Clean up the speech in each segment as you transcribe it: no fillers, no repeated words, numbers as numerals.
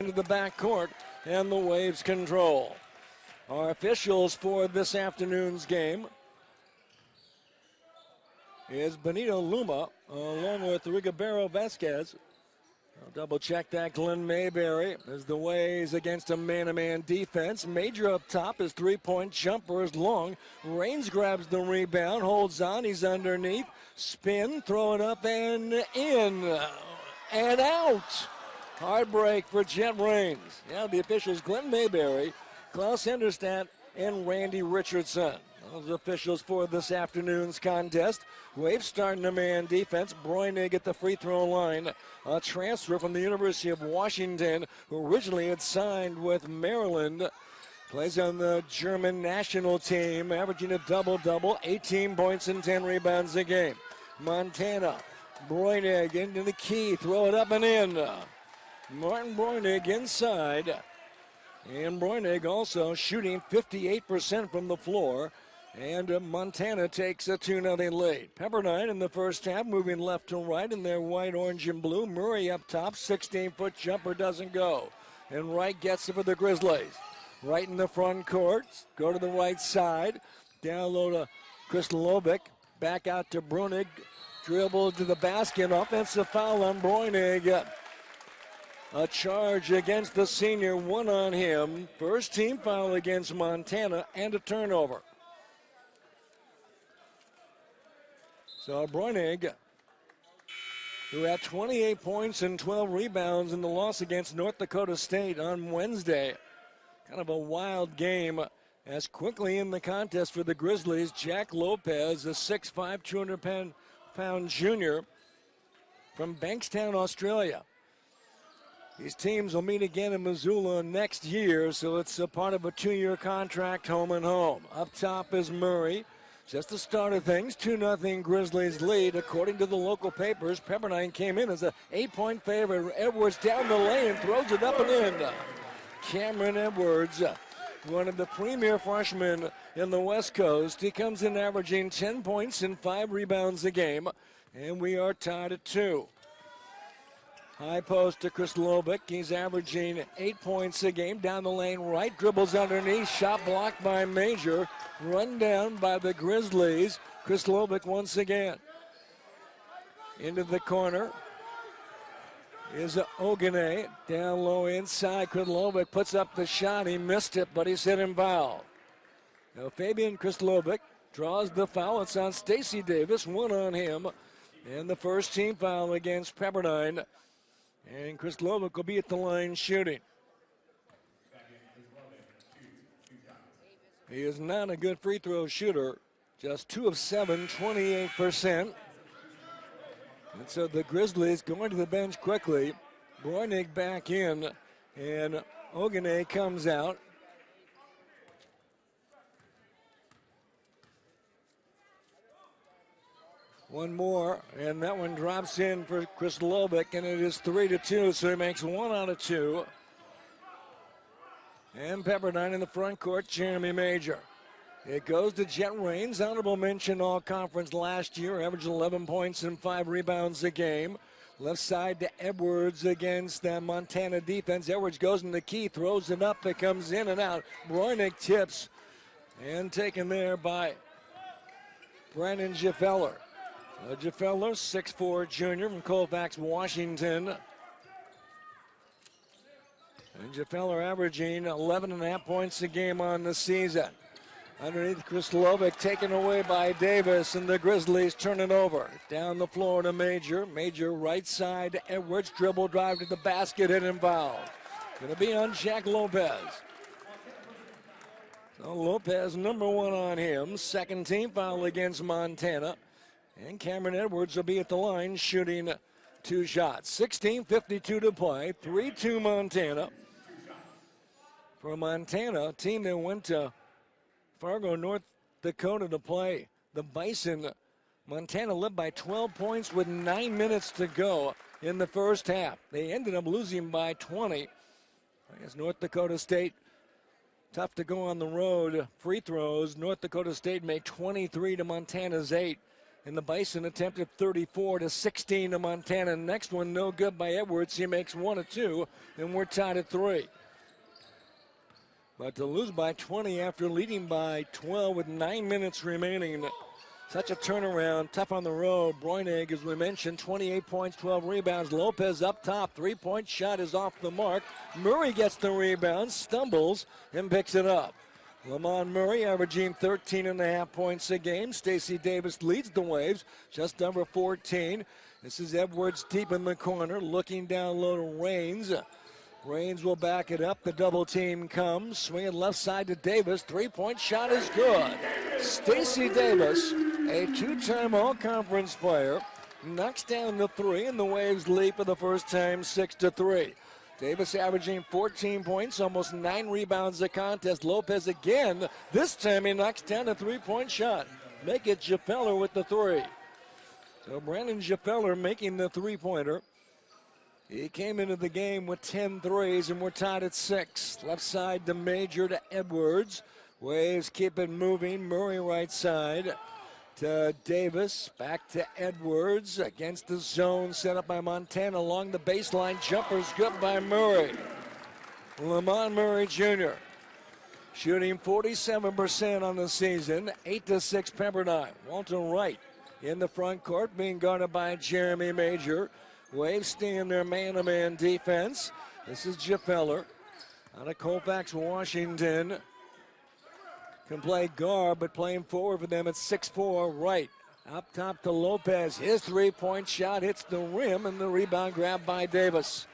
into the backcourt, and the Waves control. Our officials for this afternoon's game is Benito Luma along with Rigobero Vasquez. I'll double check that. Glenn Mayberry as the Waves against a man-to-man defense. Major up top. His three-point jumper is long. Raines grabs the rebound, holds on. He's underneath. Spin, throw it up and in and out. Hard break for Jet Raines. Yeah, the officials Glenn Mayberry, Klaus Henderstadt, and Randy Richardson. Those officials for this afternoon's contest. Waves starting a man defense. Breunig at the free throw line. A transfer from the University of Washington, who originally had signed with Maryland. Plays on the German national team, averaging a double-double, 18 points and 10 rebounds a game. Montana, Breunig into the key, throw it up and in. Martin Breunig inside. And Breunig also shooting 58% from the floor. And Montana takes a 2-0 lead. Pepperdine in the first half, moving left to right in their white, orange, and blue. Murray up top, 16-foot jumper doesn't go. And Wright gets it for the Grizzlies. Right in the front court, go to the right side. Down low to Kristalovic. Back out to Breunig. Dribble to the basket. Offensive foul on Breunig. A charge against the senior, one on him. First team foul against Montana and a turnover. So Breunig, who had 28 points and 12 rebounds in the loss against North Dakota State on Wednesday. Kind of a wild game as quickly in the contest for the Grizzlies. Jack Lopez, a 6'5", 200-pound junior from Bankstown, Australia. These teams will meet again in Missoula next year, so it's a part of a 2-year contract, home and home. Up top is Murray. Just the start of things, 2-0 Grizzlies lead. According to the local papers, Pepperdine came in as an 8-point favorite. Edwards down the lane, throws it up and in. Cameron Edwards, one of the premier freshmen in the West Coast. He comes in averaging 10 points and 5 rebounds a game, and we are tied at 2. High post to Kristalovic. He's averaging 8 points a game. Down the lane right, dribbles underneath. Shot blocked by Major. Run down by the Grizzlies. Kristalovic once again. Into the corner is Ogene. Down low inside. Kristalovic puts up the shot. He missed it, but he's hit and fouled. Now Fabian Kristalovic draws the foul. It's on Stacey Davis. One on him. And the first team foul against Pepperdine. And Kristalovic will be at the line shooting. He is not a good free throw shooter. Just 2 of 7, 28%. And so the Grizzlies going to the bench quickly. Breunig back in. And Ogene comes out. One more, and that one drops in for Kristalovic, and it is 3-2, so he makes 1 out of 2. And Pepperdine in the front court, Jeremy Major. It goes to Jet Raines, honorable mention all-conference last year, averaged 11 points and 5 rebounds a game. Left side to Edwards against the Montana defense. Edwards goes in the key, throws it up, it comes in and out. Breunig tips, and taken there by Brandon Giffeller. Giffeller, 6'4" junior from Colfax, Washington. And Giffeller averaging 11.5 points a game on the season. Underneath Kristalovic, taken away by Davis, and the Grizzlies turn it over. Down the floor to Major. Major right side to Edwards, dribble drive to the basket, hit and foul. Going to be on Jack Lopez. So Lopez, number 1 on him. Second team foul against Montana. And Cameron Edwards will be at the line shooting 2 shots. 16:52 to play. 3-2 Montana. For Montana, a team that went to Fargo, North Dakota to play the Bison. Montana led by 12 points with 9 minutes to go in the first half. They ended up losing by 20. I guess North Dakota State, tough to go on the road. Free throws, North Dakota State made 23 to Montana's 8. And the Bison attempted 34 to 16 to Montana. Next one no good by Edwards. He makes 1 of 2, and we're tied at 3. But to lose by 20 after leading by 12 with 9 minutes remaining, such a turnaround, tough on the road. Breunig, as we mentioned, 28 points, 12 rebounds. Lopez up top, 3-point shot is off the mark. Murray gets the rebound, stumbles, and picks it up. Lamont Murray averaging 13.5 points a game. Stacey Davis leads the Waves, just over 14. This is Edwards deep in the corner, looking down low to Raines. Raines will back it up. The double team comes. Swinging left side to Davis. 3-point shot is good. Stacey Davis, a 2-time all-conference player, knocks down the 3, and the Waves lead for the first time 6-3. Davis averaging 14 points, almost 9 rebounds a contest. Lopez again. This time he knocks down a 3-point shot. Make it Jaffeller with the 3. So Brandon Jaffeller making the 3-pointer. He came into the game with 10 threes, and we're tied at 6. Left side to Major to Edwards. Waves keep it moving. Murray right side to Davis. Back to Edwards against the zone set up by Montana along the baseline. Jumper's good by Murray. Lamont Murray Jr. shooting 47% on the season. 8-6 Pepperdine. Walter Wright in the front court being guarded by Jeremy Major. Waves stay in their man-to-man defense. This is Jaffeller out of Colfax, Washington. Can play guard, but playing forward for them at 6'4", right. Up top to Lopez. His 3-point shot hits the rim, and the rebound grabbed by Davis.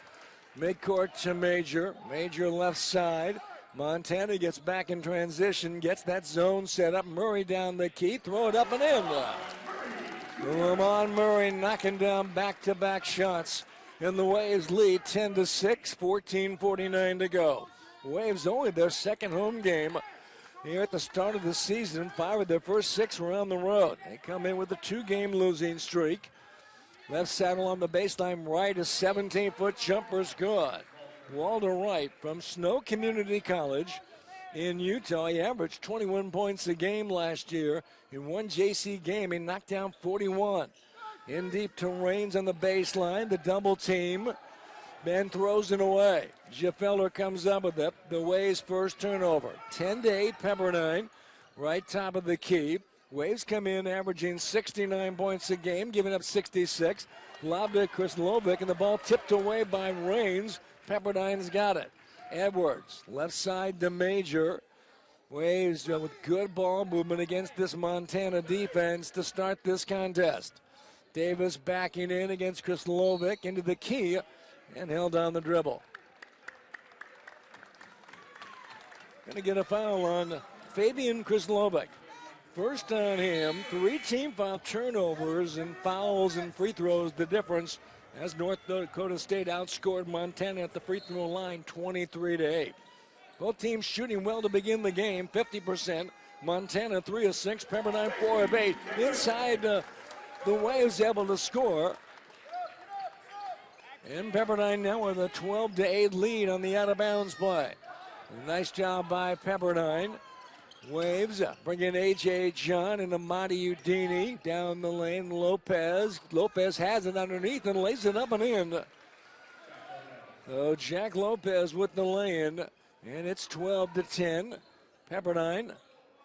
Midcourt to Major. Major left side. Montana gets back in transition, gets that zone set up. Murray down the key, throw it up and in. Lamont Murray knocking down back-to-back shots. And the Waves lead 10-6, 14:49 to go. Waves only their second home game here at the start of the season. 5 of their first 6 were on the road. They come in with a 2-game losing streak. Left saddle on the baseline right, a 17-foot jumper's good. Walter Wright from Snow Community College in Utah. He averaged 21 points a game last year. In one JC game, he knocked down 41. In deep to Raines on the baseline, the double team. Ben throws it away. Jaffeller comes up with it. The Waves' first turnover. 10-8 Pepperdine, right top of the key. Waves come in averaging 69 points a game, giving up 66. Lobbed to Chris Lovick, and the ball tipped away by Raines. Pepperdine's got it. Edwards, left side to Major. Waves with good ball movement against this Montana defense to start this contest. Davis backing in against Chris Lovick into the key and held on the dribble. Going to get a foul on Fabian Krislovic. First on him, 3 team foul turnovers and fouls and free throws, the difference as North Dakota State outscored Montana at the free throw line 23-8. Both teams shooting well to begin the game, 50%. Montana 3 of 6, Pepperdine 4 of 8. Inside the Waves able to score. And Pepperdine now with a 12-8 lead on the out-of-bounds play. A nice job by Pepperdine. Waves bringing A.J. John and Amadi Udini down the lane. Lopez has it underneath and lays it up and in. So Jack Lopez with the lay-in, and it's 12-10. Pepperdine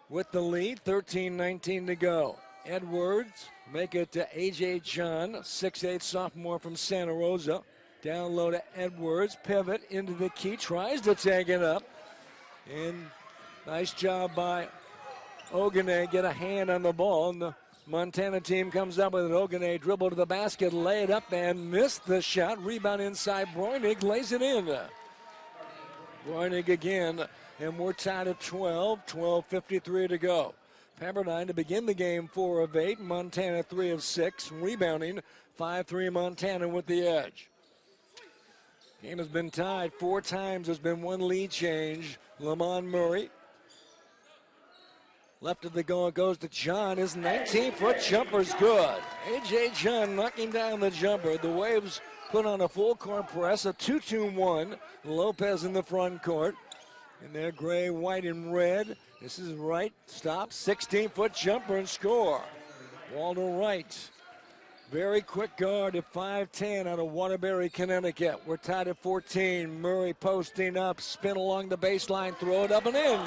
with the lead, 13-19 to go. Edwards make it to A.J. John, 6'8" sophomore from Santa Rosa. Down low to Edwards, pivot into the key, tries to take it up. And nice job by Ogene, get a hand on the ball, and the Montana team comes up with it. Ogene dribble to the basket, lay it up and missed the shot. Rebound inside, Breunig lays it in. Breunig again, and we're tied at 12, 12:53 to go. Pepperdine to begin the game 4 of 8, Montana 3 of 6, rebounding 5-3 Montana with the edge. Game has been tied 4 times, there's been 1 lead change. Lamont Murray. Left of the goal goes to John. His 19-foot jumper's good. A.J. John knocking down the jumper. The Waves put on a full court press, a 2-2-1. Lopez in the front court. In their gray, white, and red. This is right. Stop. 16-foot jumper and score. Ball to right. Very quick guard at 5'10" out of Waterbury, Connecticut. We're tied at 14. Murray posting up, spin along the baseline, throw it up and in.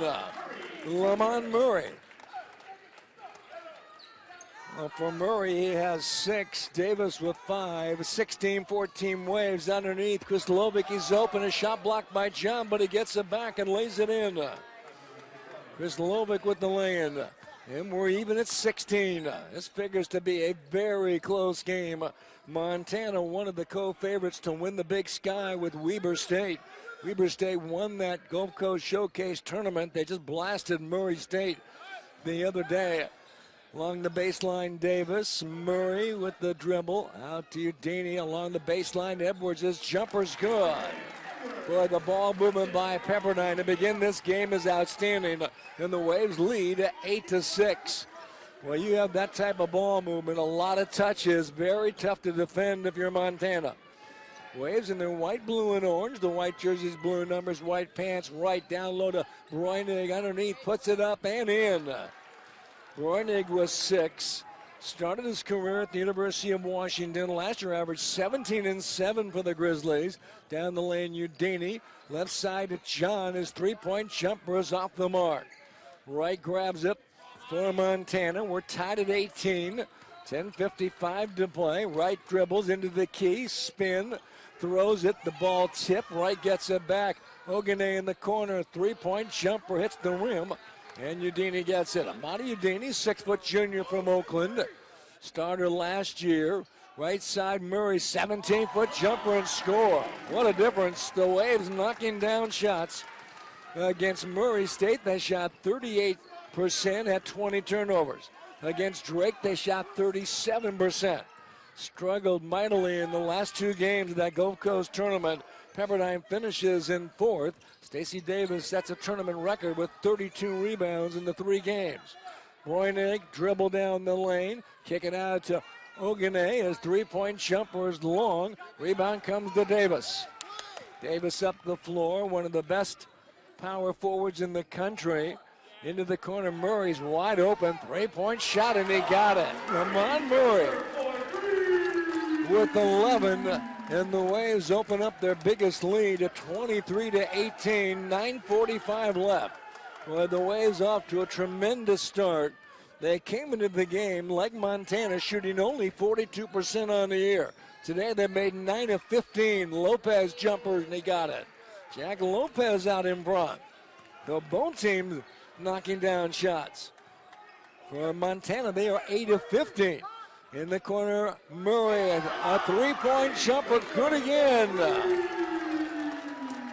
Lamont Murray. Well, for Murray, he has 6. Davis with 5. 16-14 Waves underneath. Kristalovic is open. A shot blocked by John, but he gets it back and lays it in. Kristalovic with the lay-in. And we're even at 16. This figures to be a very close game. Montana, one of the co-favorites to win the Big Sky with Weber State. Weber State won that Gulf Coast Showcase tournament. They just blasted Murray State the other day. Along the baseline, Davis. Murray with the dribble. Out to Udini along the baseline. Edwards' jumper's good. Boy, the ball movement by Pepperdine to begin this game is outstanding. And the Waves lead 8-6. Well, you have that type of ball movement, a lot of touches, very tough to defend if you're Montana. Waves in their white, blue, and orange. The white jerseys, blue numbers, white pants, right down low to Breunig underneath, puts it up and in. Breunig was 6. Started his career at the University of Washington. Last year averaged 17-7 for the Grizzlies. Down the lane, Udini. Left side to John. His three-point jumper is off the mark. Right grabs it for Montana. We're tied at 18. 10:55 to play. Right dribbles into the key. Spin. Throws it. The ball tipped. Right gets it back. Ogene in the corner. Three-point jumper hits the rim. And Udini gets it. Amadi Udini, 6-foot junior from Oakland. Starter last year. Right side, Murray, 17-foot jumper and score. What a difference. The Waves knocking down shots against Murray State. They shot 38%, had 20 turnovers. Against Drake, they shot 37%. Struggled mightily in the last 2 games of that Gulf Coast tournament. Pepperdine finishes in 4th. Stacey Davis sets a tournament record with 32 rebounds in the 3 games. Breunig dribble down the lane, kick it out to Ogene. His three-point jumper is long. Rebound comes to Davis. Davis up the floor, one of the best power forwards in the country. Into the corner, Murray's wide open. Three-point shot, and he got it. Lamont Murray with 11. And the Waves open up their biggest lead at 23-18, 9:45 left. Well, the Waves off to a tremendous start. They came into the game like Montana, shooting only 42% on the year. Today they made 9 of 15. Lopez jumpers, and he got it. Jack Lopez out in front. The both teams knocking down shots. For Montana, they are 8 of 15. In the corner, Murray, a three-point jumper, good again.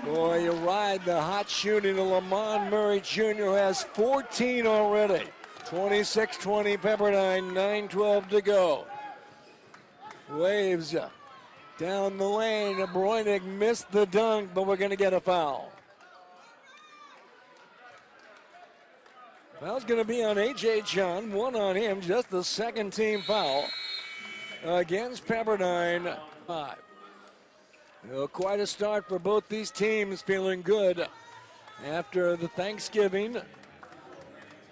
Boy, you ride the hot shooting of Lamont Murray Jr., who has 14 already. 26-20 Pepperdine, 9:12 to go. Waves down the lane. Breunig missed the dunk, but we're going to get a foul. Foul's going to be on A.J. John. 1 on him, just the second team foul against Pepperdine. 5. Quite a start for both these teams, feeling good after the Thanksgiving.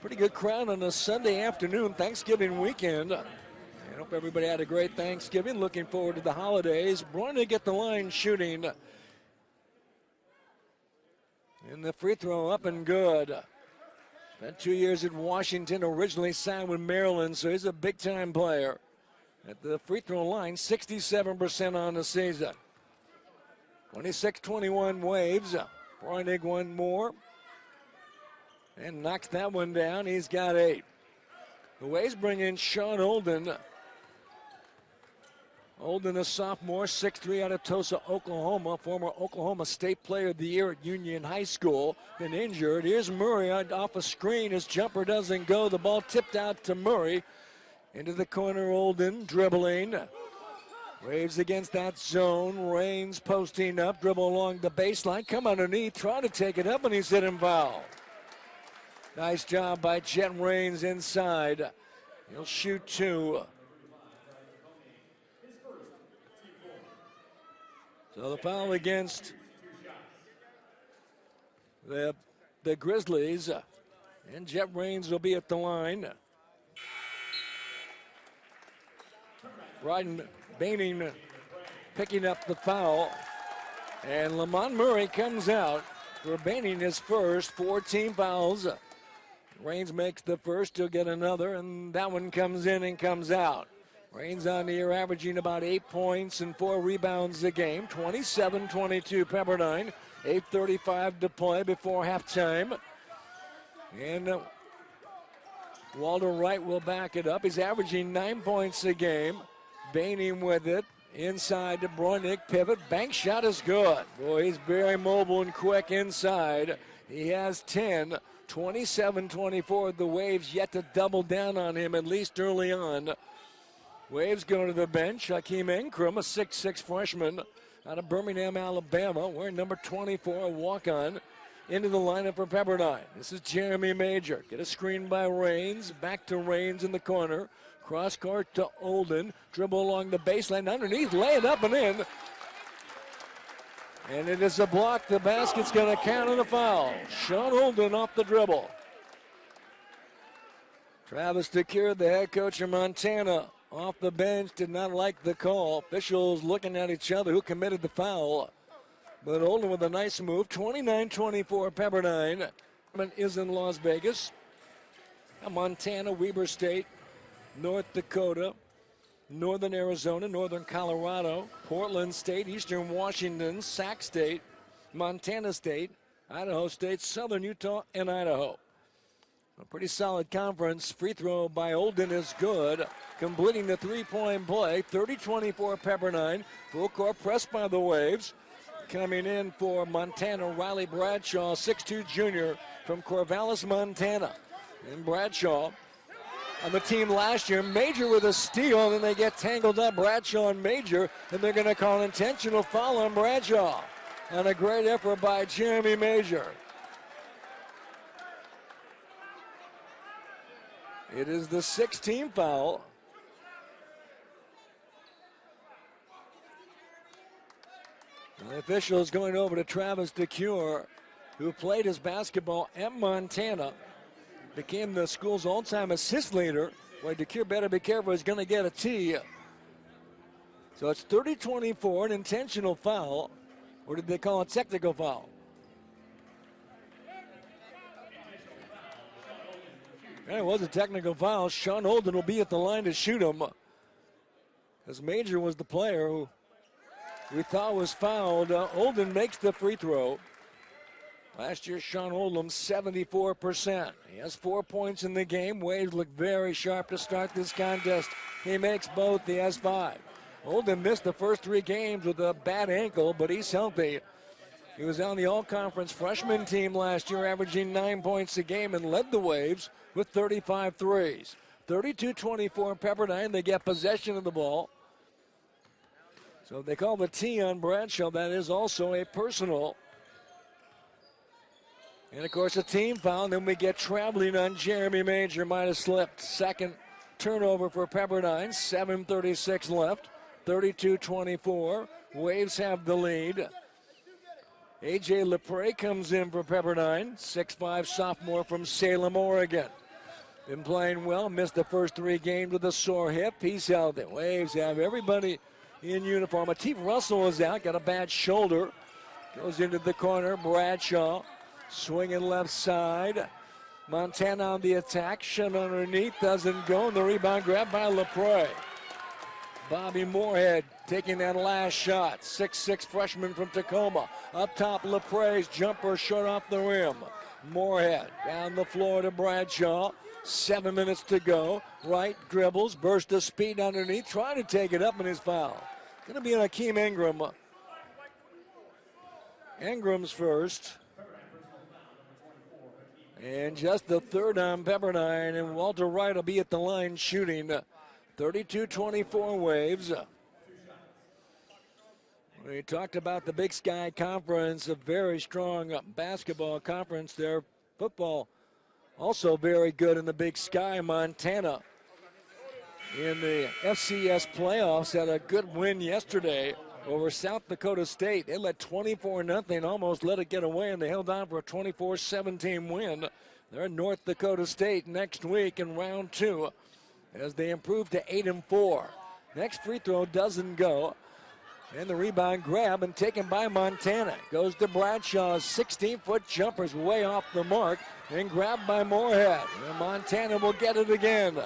Pretty good crowd on a Sunday afternoon, Thanksgiving weekend. I hope everybody had a great Thanksgiving. Looking forward to the holidays. Breunig at the line shooting. And the free throw up and good. Spent 2 years at Washington, originally signed with Maryland, so he's a big-time player. At the free throw line, 67% on the season. 26-21 Waves. Breunig one more. And knocks that one down. He's got 8. The Waves bring in Sean Olden. Olden, a sophomore, 6'3" out of Tulsa, Oklahoma. Former Oklahoma State Player of the Year at Union High School. Been injured. Here's Murray off a screen. His jumper doesn't go. The ball tipped out to Murray. Into the corner, Olden dribbling. Waves against that zone. Raines posting up. Dribble along the baseline. Come underneath. Try to take it up, and he's hit and foul. Nice job by Jet Raines inside. He'll shoot 2. So the foul against the Grizzlies. And Jet Raines will be at the line. Breunig picking up the foul. And Lamont Murray comes out for Breunig his first 14 fouls. Raines makes the first, he'll get another, and that one comes in and comes out. Raines on the year averaging about 8 points and 4 rebounds a game. 27-22 Pepperdine. 8:35 to play before halftime. And Walter Wright will back it up. He's averaging 9 points a game. Breunig with it. Inside to Breunig, pivot, bank shot is good. Boy, he's very mobile and quick inside. He has 10, 27-24. The Waves yet to double down on him, at least early on. Waves go to the bench. Hakeem Ingram, a 6'6 freshman out of Birmingham, Alabama, wearing number 24, a walk-on, into the lineup for Pepperdine. This is Jeremy Major. Get a screen by Raines. Back to Raines in the corner. Cross court to Olden. Dribble along the baseline. Underneath. Lay it up and in. And it is a block. The basket's going to count on a foul. Sean Olden off the dribble. Travis DeCure, the head coach of Montana, off the bench, did not like the call. Officials looking at each other. Who committed the foul? But Olden with a nice move. 29-24 Pepperdine. Is in Las Vegas. Montana, Weber State, North Dakota, Northern Arizona, Northern Colorado, Portland State, Eastern Washington, Sac State, Montana State, Idaho State, Southern Utah, and Idaho. A pretty solid conference. Free throw by Olden is good. Completing the three-point play. 30-24 Pepperdine. Full court press by the Waves. Coming in for Montana, Riley Bradshaw, 6'2 junior from Corvallis, Montana. And Bradshaw on the team last year. Major with a steal, and then they get tangled up, Bradshaw and Major, and they're going to call an intentional foul on Bradshaw. And a great effort by Jeremy Major. It is the 16th foul. The official is going over to Travis DeCure, who played his basketball at Montana. Became the school's all-time assist leader. Boy, DeCure better be careful. He's going to get a T. So it's 30-24, an intentional foul. Or did they call a technical foul? And it was a technical foul. Sean Olden will be at the line to shoot him. As Major was the player who we thought was fouled. Olden makes the free throw. Last year, Sean Olden, 74%. He has 4 points in the game. Waves look very sharp to start this contest. He makes both. He has 5. Olden missed the first 3 games with a bad ankle, but he's healthy. He was on the all-conference freshman team last year, averaging 9 points a game, and led the Waves with 35 threes. 32-24 Pepperdine. They get possession of the ball. So they call the T on Bradshaw. That is also a personal. And, of course, a team foul. Then we get traveling on Jeremy Major. Might have slipped. Second turnover for Pepperdine. 7:36 left. 32-24. Waves have the lead. A.J. LePray comes in for Pepperdine. 6'5 sophomore from Salem, Oregon. Been playing well. Missed the first 3 games with a sore hip. He's healthy. Waves have everybody in uniform. Atif Russell is out. Got a bad shoulder. Goes into the corner. Bradshaw. Swinging left side. Montana on the attack. Shot underneath. Doesn't go. And the rebound grabbed by LePray. Bobby Moorhead taking that last shot. 6'6 freshman from Tacoma. Up top, LePray's jumper short off the rim. Moorhead down the floor to Bradshaw. 7 minutes to go. Right dribbles. Burst of speed underneath. Trying to take it up in his foul. Going to be on Hakeem Ingram. Ingram's first. And just the third on Pepperdine, and Walter Wright will be at the line shooting. 32-24 Waves. We talked about the Big Sky Conference, a very strong basketball conference there. Football also very good in the Big Sky. Montana in the FCS playoffs had a good win yesterday over South Dakota State. They led 24-0, almost let it get away, and they held on for a 24-17 win. They're in North Dakota State next week in round 2 as they improve to 8-4. Next free throw doesn't go. And the rebound grab and taken by Montana. Goes to Bradshaw. 16-foot jumper's way off the mark and grabbed by Moorhead. And Montana will get it again.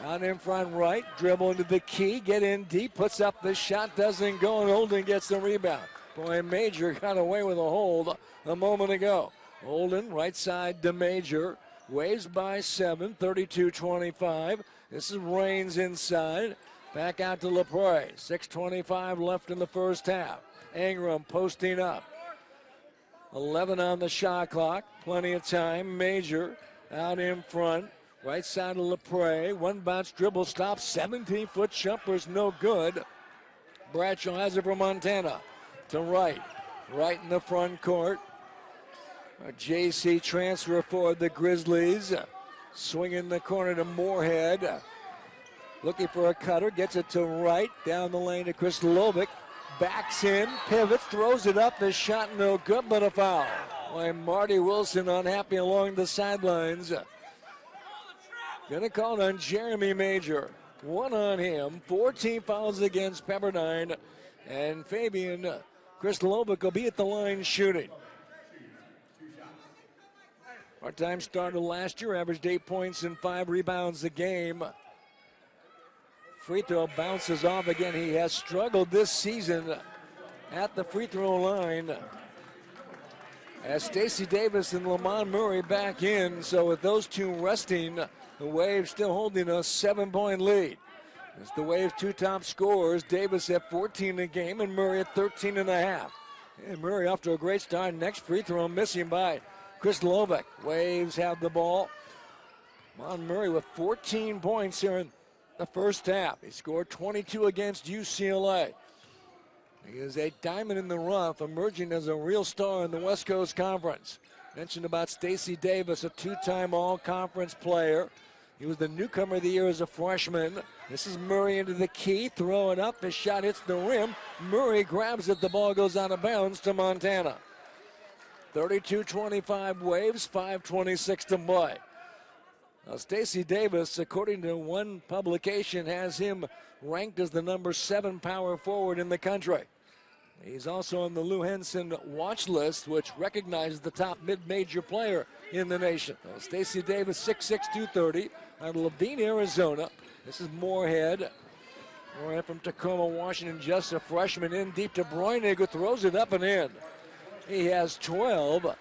Out in front right, dribble into the key, get in deep, puts up the shot, doesn't go, and Holden gets the rebound. Boy, Major got away with a hold a moment ago. Holden, right side to Major, waves by 7, 32-25. This is Raines inside. Back out to LaPrey. 6:25 left in the first half. Ingram posting up. 11 on the shot clock. Plenty of time. Major out in front. Right side of LaPrey. One bounce dribble stop. 17-foot jumper's no good. Bradshaw has it for Montana. To Wright. Right in the front court. A JC transfer for the Grizzlies. Swinging the corner to Moorhead. Looking for a cutter, gets it to Wright, down the lane to Kristalovic, backs in, pivots, throws it up, the shot no good, but a foul. Boy, Marty Wilson unhappy along the sidelines. Gonna call it on Jeremy Major. One on him, 14 fouls against Pepperdine, and Fabian Kristalovic will be at the line shooting. Part-time starter last year, averaged 8 points and 5 rebounds a game. Free throw bounces off again. He has struggled this season at the free throw line. As Stacey Davis and Lamont Murray back in, so with those two resting, the Waves still holding a 7-point lead. It's the Waves' two top scorers, Davis at 14 a game and Murray at 13 and a half. And Murray off to a great start. Next free throw missing by Kristalovic. Waves have the ball. Lamont Murray with 14 points here in the first half. He scored 22 against UCLA. He is a diamond in the rough, emerging as a real star in the West Coast Conference. Mentioned about Stacey Davis, a two-time all-conference player. He was the newcomer of the year as a freshman. This is Murray into the key, throwing up. His shot hits the rim. Murray grabs it. The ball goes out of bounds to Montana. 32-25 Waves, 5:26 to play. Now, Stacey Davis, according to one publication, has him ranked as the number 7 power forward in the country. He's also on the Lou Henson watch list, which recognizes the top mid-major player in the nation. Stacey Davis, 6'6", 230, out of Levine, Arizona. This is Moorhead. Moorhead from Tacoma, Washington, just a freshman, in deep to Breunig, who throws it up and in. He has 12,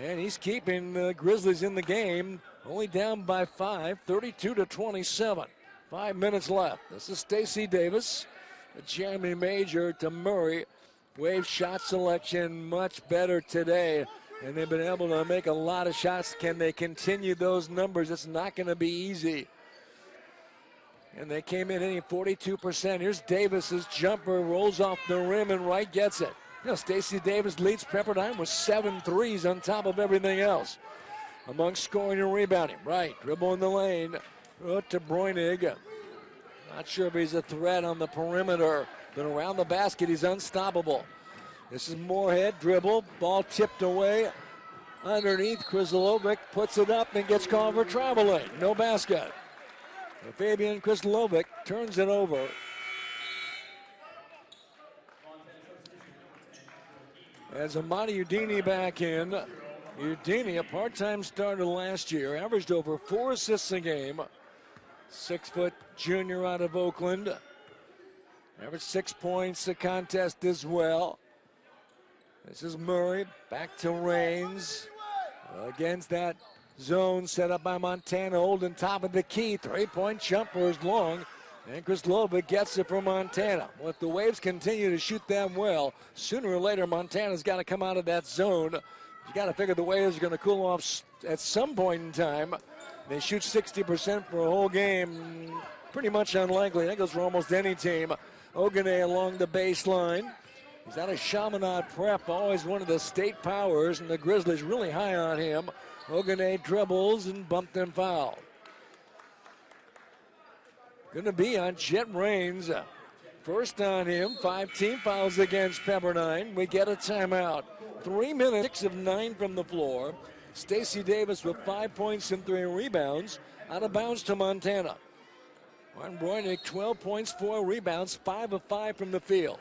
and he's keeping the Grizzlies in the game. Only down by 5, 32-27. 5 minutes left. This is Stacey Davis. Jeremy Major to Murray. Wave shot selection much better today, and they've been able to make a lot of shots. Can they continue those numbers? It's not going to be easy. And they came in hitting 42%. Here's Davis's jumper, rolls off the rim, and Wright gets it. You know, Stacey Davis leads Pepperdine with 7 threes on top of everything else. Among scoring and rebounding. Right, dribble in the lane. To Breunig. Not sure if he's a threat on the perimeter, but around the basket, he's unstoppable. This is Moorhead, dribble, ball tipped away. Underneath, Kristalovic puts it up and gets called for traveling. No basket. And Fabian Kristalovic turns it over. As Amadi Udini back in. Udini, a part-time starter last year, averaged over 4 assists a game. 6-foot junior out of Oakland. Averaged 6 points a contest as well. This is Murray, back to Raines. Against that zone set up by Montana, holding top of the key. 3-point jumper is long, and Kristalovic gets it from Montana. Well, if the Waves continue to shoot them well, sooner or later Montana's got to come out of that zone. You got to figure the Waves are going to cool off at some point in time. They shoot 60% for a whole game. Pretty much unlikely. That goes for almost any team. Ogene along the baseline. He's out of Chaminade Prep, always one of the state powers, and the Grizzlies really high on him. Ogene dribbles and bumped and fouled. Going to be on Jet Raines. First on him. 5 team fouls against Pepperdine. We get a timeout. 3 minutes, 6 of 9 from the floor. Stacey Davis with 5 points and 3 rebounds. Out of bounds to Montana. Martin Breunig, 12 points, 4 rebounds, 5 of 5 from the field.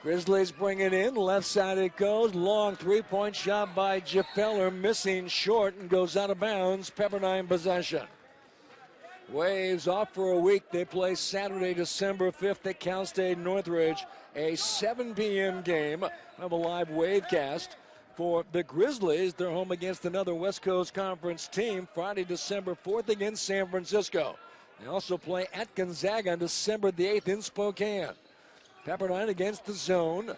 Grizzlies bring it in. Left side it goes. Long three-point shot by Jaffeller, missing short and goes out of bounds. Pepperdine possession. Waves off for a week. They play Saturday, December 5th at Cal State Northridge. A 7 p.m. game. We have a live Wavecast for the Grizzlies. They're home against another West Coast Conference team Friday, December 4th against San Francisco. They also play at Gonzaga on December the 8th in Spokane. Pepperdine against the zone.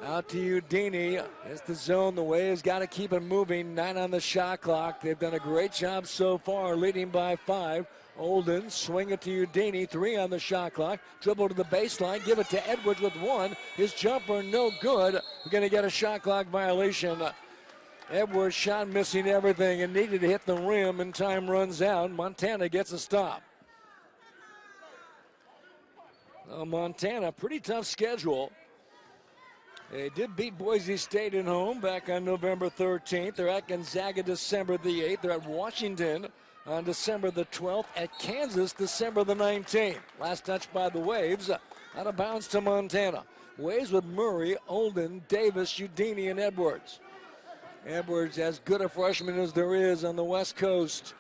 Out to Udini. It's the zone. The Waves got to keep it moving. 9 on the shot clock. They've done a great job so far, leading by 5. Olden swing it to Udini. 3 on the shot clock. Dribble to the baseline. Give it to Edwards with 1. His jumper no good. We're going to get a shot clock violation. Edwards shot missing everything and needed to hit the rim, and time runs out. Montana gets a stop. Montana, pretty tough schedule. They did beat Boise State at home back on November 13th. They're at Gonzaga December the 8th. They're at Washington on December the 12th. At Kansas December the 19th. Last touch by the Waves. Out of bounds to Montana. Waves with Murray, Olden, Davis, Udini, and Edwards. Edwards, as good a freshman as there is on the West Coast.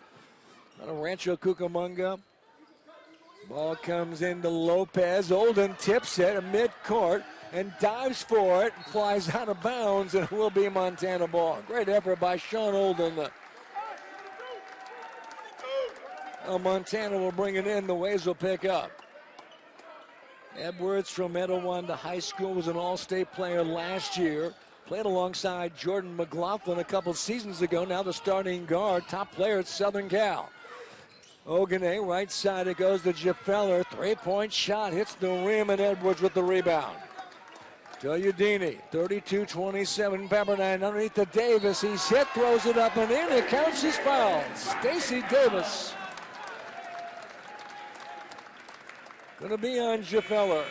Out of Rancho Cucamonga. Ball comes into Lopez. Olden tips it at midcourt and dives for it and flies out of bounds, and it will be Montana ball. Great effort by Sean Olden. Montana will bring it in. The Waves will pick up. Edwards from Etowanda High School was an all-state player last year. Played alongside Jordan McLaughlin a couple seasons ago. Now the starting guard, top player at Southern Cal. Ogene, right side it goes to Jaffeller. Three-point shot, hits the rim, and Edwards with the rebound. To Udini, 32-27, Pepperdine underneath to Davis. He's hit, throws it up and in. It counts his foul. Stacey Davis. Gonna be on Jaffeller.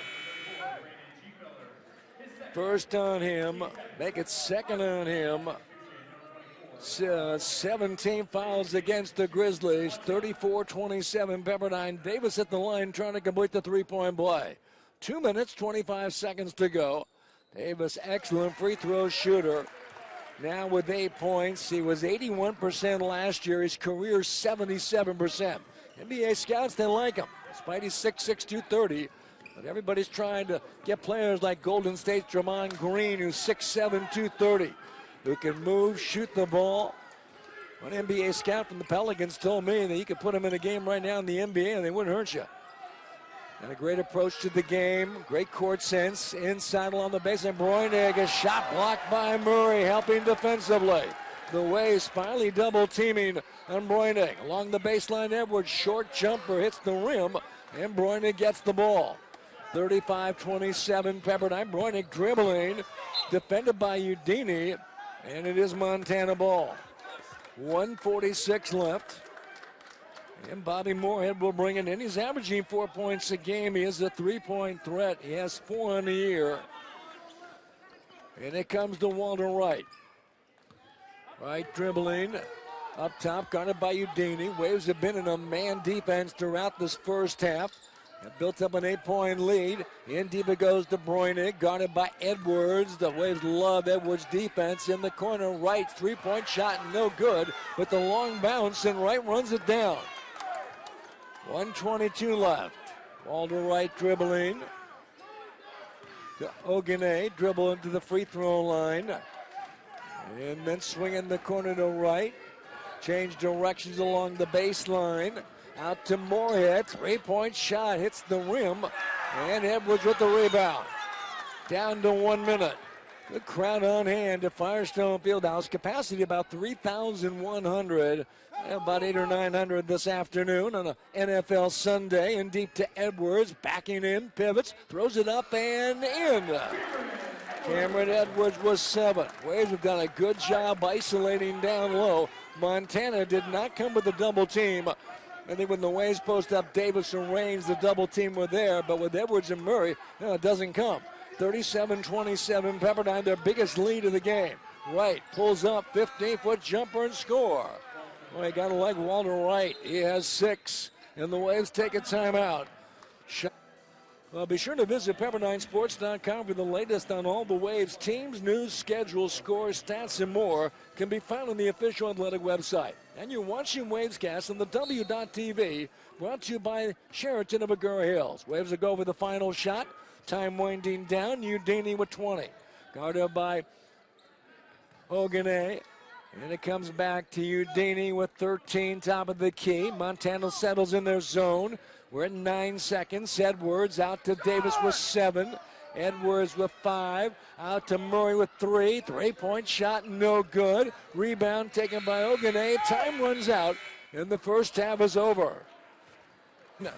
First on him, make it second on him. 17 fouls against the Grizzlies, 34-27 Pepperdine. Davis at the line trying to complete the three-point play. 2 minutes, 25 seconds to go. Davis, excellent free throw shooter. Now with 8 points. He was 81% last year. His career 77%. NBA scouts, they like him. Despite he's 6'6", 230. But everybody's trying to get players like Golden State's Draymond Green, who's 6'7", 230. Who can move, shoot the ball. One NBA scout from the Pelicans told me that you could put him in a game right now in the NBA and they wouldn't hurt you. And a great approach to the game, great court sense. Inside along the baseline, Breunig, a shot blocked by Murray, helping defensively. The Waves finally double teaming on Breunig. Along the baseline, Edwards, short jumper, hits the rim, and Breunig gets the ball. 35-27 Pepperdine. Breunig dribbling, defended by Udini. And it is Montana ball. 1:46 left. And Bobby Moorhead will bring it in. He's averaging 4 points a game. He is a three-point threat. He has 4 on the year. And it comes to Walter Wright. Wright dribbling. Up top, guarded by Udini. Waves have been in a man defense throughout this first half. And built up an 8-point lead. In deep it goes to Breunig, guarded by Edwards. The Waves love Edwards' defense. In the corner, Wright, three-point shot, no good. With the long bounce, and Wright runs it down. 1:22 left. Walter Wright dribbling. To Ogene, dribble into the free throw line. And then swing in the corner to Wright. Change directions along the baseline. Out to Moorhead, three-point shot, hits the rim, and Edwards with the rebound. Down to 1 minute. Good crowd on hand at Firestone Fieldhouse. Capacity about 3,100. About 800 or 900 this afternoon on a NFL Sunday. And deep to Edwards, backing in, pivots, throws it up and in. Cameron Edwards was 7. Waves have done a good job isolating down low. Montana did not come with a double team. I think when the Waves post up, Davis and Raines, the double team were there, but with Edwards and Murray, no, it doesn't come. 37-27, Pepperdine, their biggest lead of the game. Wright pulls up, 15-foot jumper and score. Well, you got to like Walter Wright. He has 6, and the Waves take a timeout. Well, be sure to visit PepperdineSports.com for the latest on all the Waves teams, news, schedules, scores, stats, and more can be found on the official athletic website. And you're watching Wavescast on the W.TV, brought to you by Sheraton of Agoura Hills. Waves will go for the final shot. Time winding down. Udini with 20. Guarded by Ogene. And it comes back to Udini with 13, top of the key. Montana settles in their zone. We're at 9 seconds. Edwards out to Davis with 7. Edwards with 5. Out to Murray with 3. Three-point shot, no good. Rebound taken by Ogene. Time runs out, and the first half is over.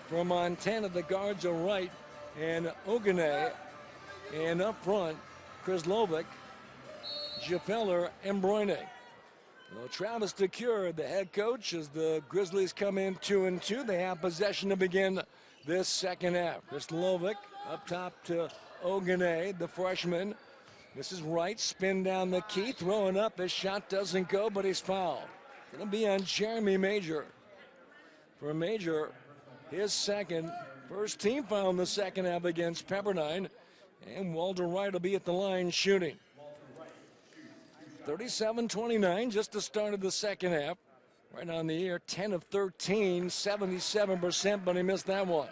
For Montana, the guards are Wright and Ogene. And up front, Krislovic, Jaffeller, and Breunig. Well, Travis DeCure, the head coach, as the Grizzlies come in 2-2. They have possession to begin this second half. Krislovic up top to Ogene, the freshman. This is Wright, spin down the key, throwing up. His shot doesn't go, but he's fouled. Going to be on Jeremy Major. For Major, his first team foul in the second half against Pepperdine. And Walter Wright will be at the line shooting. 37-29, just the start of the second half. Right on the air, 10 of 13, 77%, but he missed that one.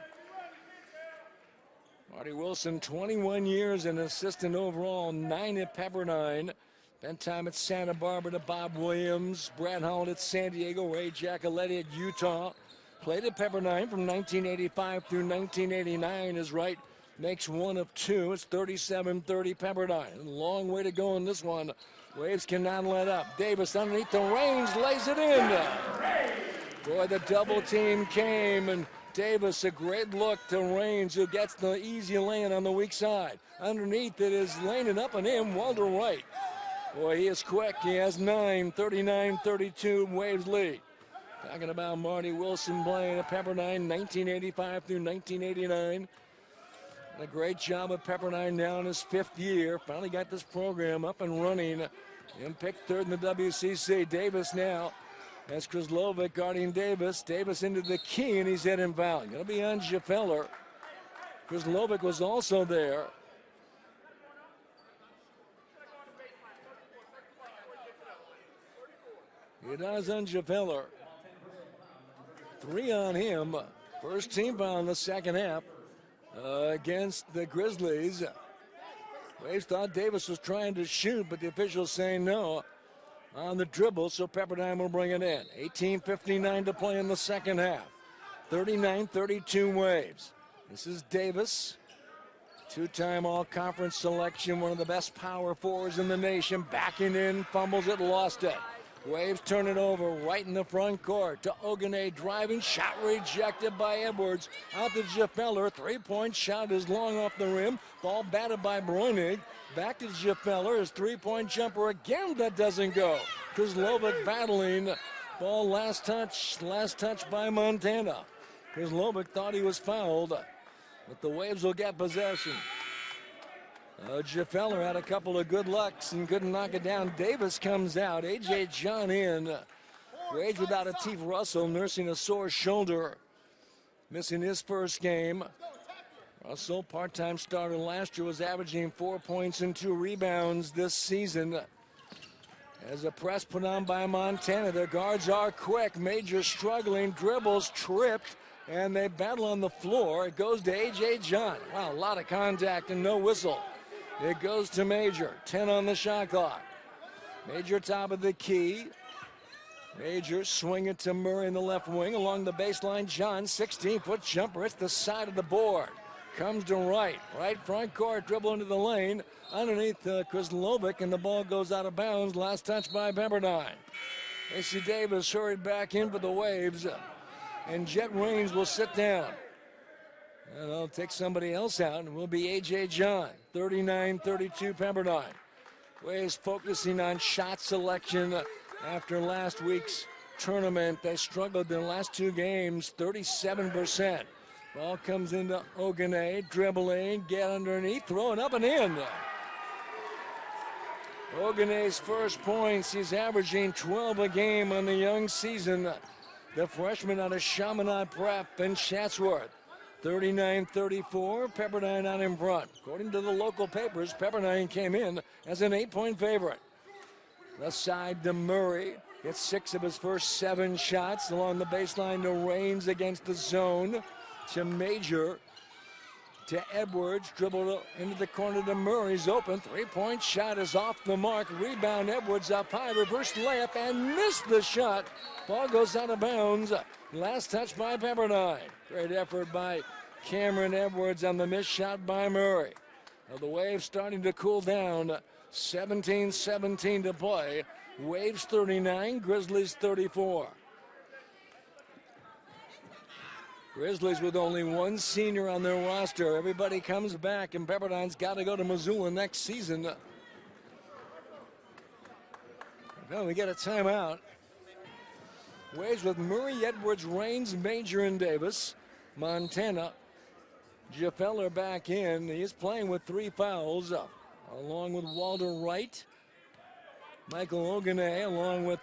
Marty Wilson, 21 years and assistant overall, 9 at Pepperdine. Spent time at Santa Barbara to Bob Williams. Brad Holland at San Diego, Ray Giacoletti at Utah. Played at Pepperdine from 1985 through 1989. Is Wright makes 1 of 2. It's 37-30 Pepperdine. Long way to go in this one. Waves cannot let up. Davis underneath the range, lays it in. Boy, the double team came, and Davis, a great look to Raines, who gets the easy lane on the weak side. Underneath it is laning up and in, Walter Wright. Boy, he is quick. He has 9, 39-32, Waves lead. Talking about Marty Wilson playing at Pepperdine, 1985 through 1989. A great job at Pepperdine now in his 5th year. Finally got this program up and running and picked 3rd in the WCC. Davis now as Krislovic guarding Davis. Davis into the key, and he's heading foul. Going to be on Jaffeller. Krislovic was also there. He does on Jaffeller. 3 on him. First team foul in the second half. Against the Grizzlies. Waves thought Davis was trying to shoot, but the officials saying no on the dribble, so Pepperdine will bring it in. 18:59 to play in the second half. 39-32 Waves. This is Davis, 2-time all-conference selection, one of the best power forwards in the nation. Backing in, fumbles it, lost it. Waves turn it over right in the front court to Ogene, driving, shot rejected by Edwards. Out to Jaffeller, three-point shot is long off the rim. Ball batted by Breunig. Back to Jaffeller, his three-point jumper again, that doesn't go. Krislovic battling. Ball last touch by Montana. Krislovic thought he was fouled, but the Waves will get possession. Jaffeller had a couple of good lucks and couldn't knock it down. Davis comes out. A.J. John in. Waves without a Teef Russell, nursing a sore shoulder. Missing his first game. Russell, part-time starter last year, was averaging 4 points and 2 rebounds this season. As a press put on by Montana, their guards are quick. Major struggling, dribbles, tripped, and they battle on the floor. It goes to A.J. John. Wow, a lot of contact and no whistle. It goes to Major, 10 on the shot clock. Major top of the key. Major swinging to Murray in the left wing along the baseline. John, 16-foot jumper. It's the side of the board. Comes to right front court, dribble into the lane. Underneath Krislovic, and the ball goes out of bounds. Last touch by Pepperdine. AC Davis hurried back in for the Waves, and Jet Raines will sit down. And they'll take somebody else out, and it will be A.J. John. 39-32 Pepperdine. Waves focusing on shot selection after last week's tournament. They struggled in the last 2 games, 37%. Ball comes into Ogene, dribbling, get underneath, throwing up and in. Ogunay's first points. He's averaging 12 a game on the young season. The freshman out of Chaminade Prep in Chatsworth. 39-34, Pepperdine out in front. According to the local papers, Pepperdine came in as an 8-point favorite. Left side to Murray. Gets 6 of his first 7 shots along the baseline to Raines against the zone. To Major. To Edwards. Dribbled into the corner to Murray's open. 3-point shot is off the mark. Rebound Edwards up high. Reverse layup and missed the shot. Ball goes out of bounds. Last touch by Pepperdine. Great effort by Cameron Edwards on the missed shot by Murray. Now the Waves starting to cool down. 17-17 to play. Waves 39, Grizzlies 34. Grizzlies with only one senior on their roster. Everybody comes back, and Pepperdine's got to go to Missoula next season. Well, we get a timeout. Waves with Murray, Edwards, Raines, Major, and Davis. Montana. Jaffeller back in. He's playing with 3 fouls, along with Walter Wright. Michael Ogunay, along with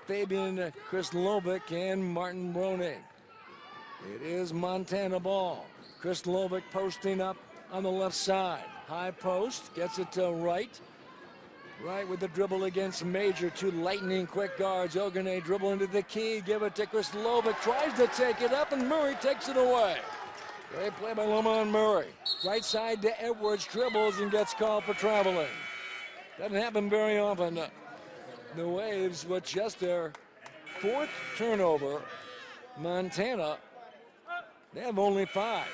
Fabian Kristlovic and Martin Breunig. It is Montana ball. Kristlovic posting up on the left side. High post, gets it to Wright. Wright with the dribble against Major. 2 lightning quick guards. Ogunay dribble into the key. Give it to Kristlovic. Tries to take it up, and Murray takes it away. Great play by Lamont Murray. Right side to Edwards. Dribbles and gets called for traveling. Doesn't happen very often. The Waves with just their 4th turnover. Montana, they have only 5.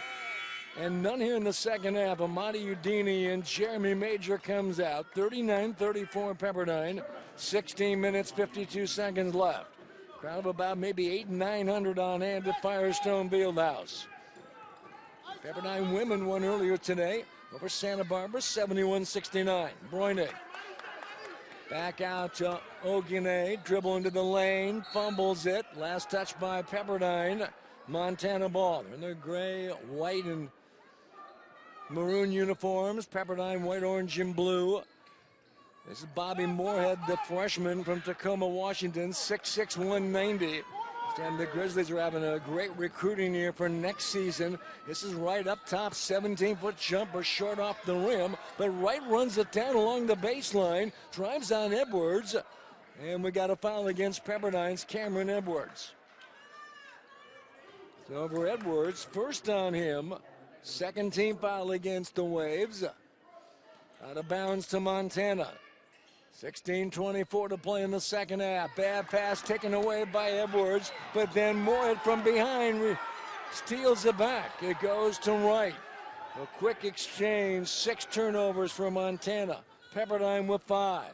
And none here in the second half. Amadi Udini and Jeremy Major comes out. 39-34 Pepperdine. 16 minutes, 52 seconds left. Crowd of about maybe 800-900 on hand at Firestone Fieldhouse. Pepperdine women won earlier today over Santa Barbara, 71-69. Breunig. Back out to Ogunay, dribble into the lane, fumbles it. Last touch by Pepperdine. Montana ball. They're in their gray, white, and maroon uniforms. Pepperdine, white, orange, and blue. This is Bobby Moorhead, the freshman from Tacoma, Washington, 6'6", 190. And the Grizzlies are having a great recruiting year for next season. This is Wright up top, 17-foot jumper, short off the rim. But Wright runs it down along the baseline, drives on Edwards. And we got a foul against Pepperdine's Cameron Edwards. So over Edwards, first on him. Second team foul against the Waves. Out of bounds to Montana. 16:24 to play in the second half. Bad pass taken away by Edwards, but then Moorhead from behind steals it back. It goes to Wright. A quick exchange, 6 turnovers for Montana. Pepperdine with 5.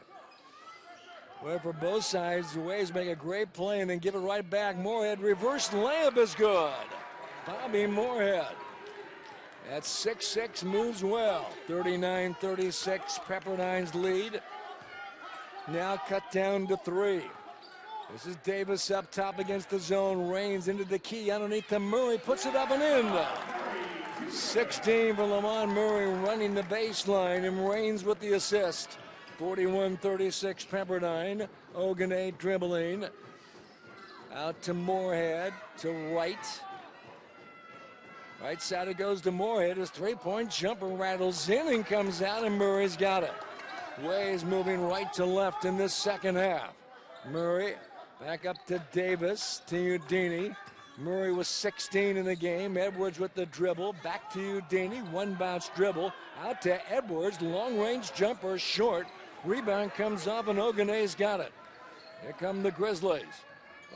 Well, for both sides, the Waves make a great play and then give it right back. Moorhead, reverse layup is good. Bobby Moorhead. At 6'6", moves well. 39-36, Pepperdine's lead. Now cut down to 3. This is Davis up top against the zone. Raines into the key underneath the Murray. Puts it up and in. 16 for Lamont Murray running the baseline, and Raines with the assist. 41-36 Pepperdine. Ogunay dribbling. Out to Moorhead, to Wright. Right side it goes to Moorhead. His 3-point jumper rattles in and comes out, and Murray's got it. Waves moving right to left in this second half. Murray back up to Davis, to Udini. Murray was 16 in the game. Edwards with the dribble. Back to Udini. 1 bounce dribble. Out to Edwards. Long range jumper short. Rebound comes off, and Ogunay's got it. Here come the Grizzlies.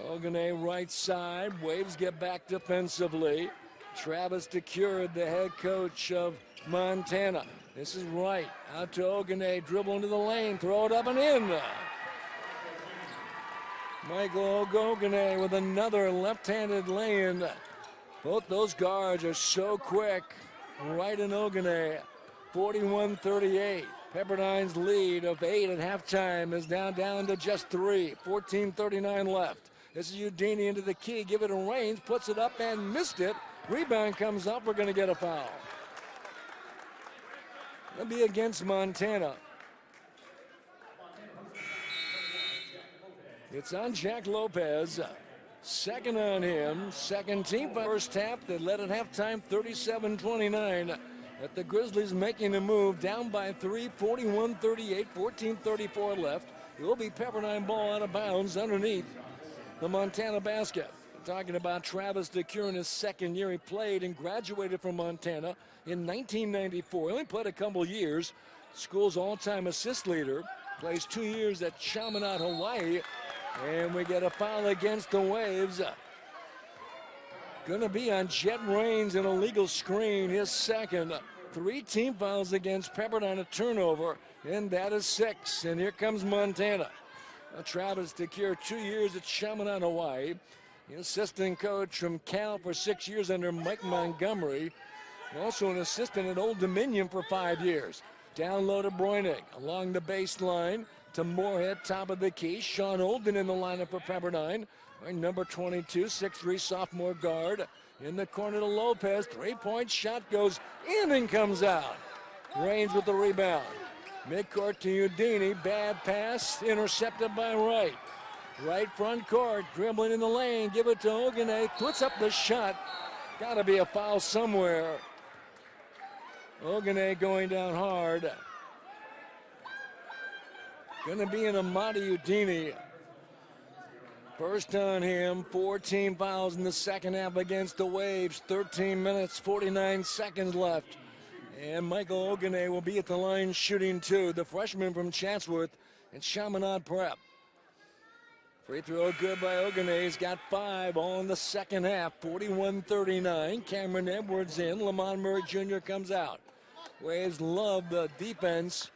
Ogunay right side. Waves get back defensively. Travis DeCure, the head coach of Montana. This is Wright. Out to Ogunay. Dribble into the lane. Throw it up and in. Michael Ogunay with another left-handed lay-in. Both those guards are so quick. Wright and Ogunay. 41-38. Pepperdine's lead of 8 at halftime is down to just 3. 14:39 left. This is Udini into the key. Give it a Raines. Puts it up and missed it. Rebound comes up. We're going to get a foul. That'll be against Montana. It's on Jack Lopez. Second on him. Second team first half. They led at halftime 37-29. At the Grizzlies making a move down by 3, 41-38, 14:34 left. It will be Pepperdine ball out of bounds underneath the Montana basket. We're talking about Travis DeCure in his second year. He played and graduated from Montana in 1994. He only played a couple years. School's all-time assist leader. Plays 2 years at Chaminade, Hawaii. And we get a foul against the Waves. Gonna be on Jet Raines, an illegal screen, his second. 3 team fouls against Pepperdine, a turnover, and that is 6. And here comes Montana. Travis DeCure, 2 years at Chaminade, Hawaii. The assistant coach from Cal for 6 years under Mike Montgomery. Also an assistant at Old Dominion for 5 years. Down low to Breunig, along the baseline to Moorhead, top of the key. Sean Olden in the lineup for Pepperdine. Number 22, 6'3", sophomore guard. In the corner to Lopez. 3-point shot goes in and comes out. Raines with the rebound. Midcourt to Udini. Bad pass, intercepted by Wright. Right front court, dribbling in the lane. Give it to Ogene. Puts up the shot. Got to be a foul somewhere. Ogene going down hard. Going to be an Amadi Udini. First on him, 14 fouls in the second half against the Waves. 13 minutes, 49 seconds left. And Michael Ogene will be at the line shooting 2. The freshman from Chatsworth and Chaminade Prep. Free throw good by Ogene. He's got 5 all in the second half. 41-39. Cameron Edwards in. Lamont Murray Jr. comes out. Waves love the defense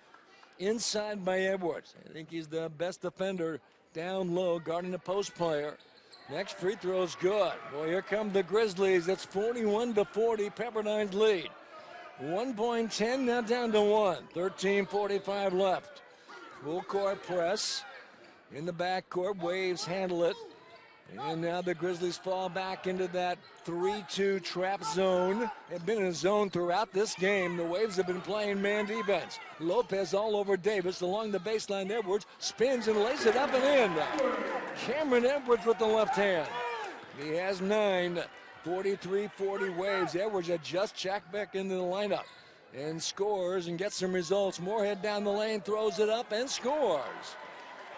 inside by Edwards. I think he's the best defender down low, guarding the post player. Next free throw is good. Boy, here come the Grizzlies. It's 41-40, Pepperdine's lead. 1.10 now down to 1. 13:45 left. Full court press in the backcourt. Waves handle it. And now the Grizzlies fall back into that 3-2 trap zone. They've been in a zone throughout this game. The Waves have been playing man defense. Lopez all over Davis along the baseline. Edwards spins and lays it up and in. Cameron Edwards with the left hand. He has 9. 43-40 Waves. Edwards had just checked back into the lineup and scores and gets some results. Moorhead down the lane, throws it up and scores.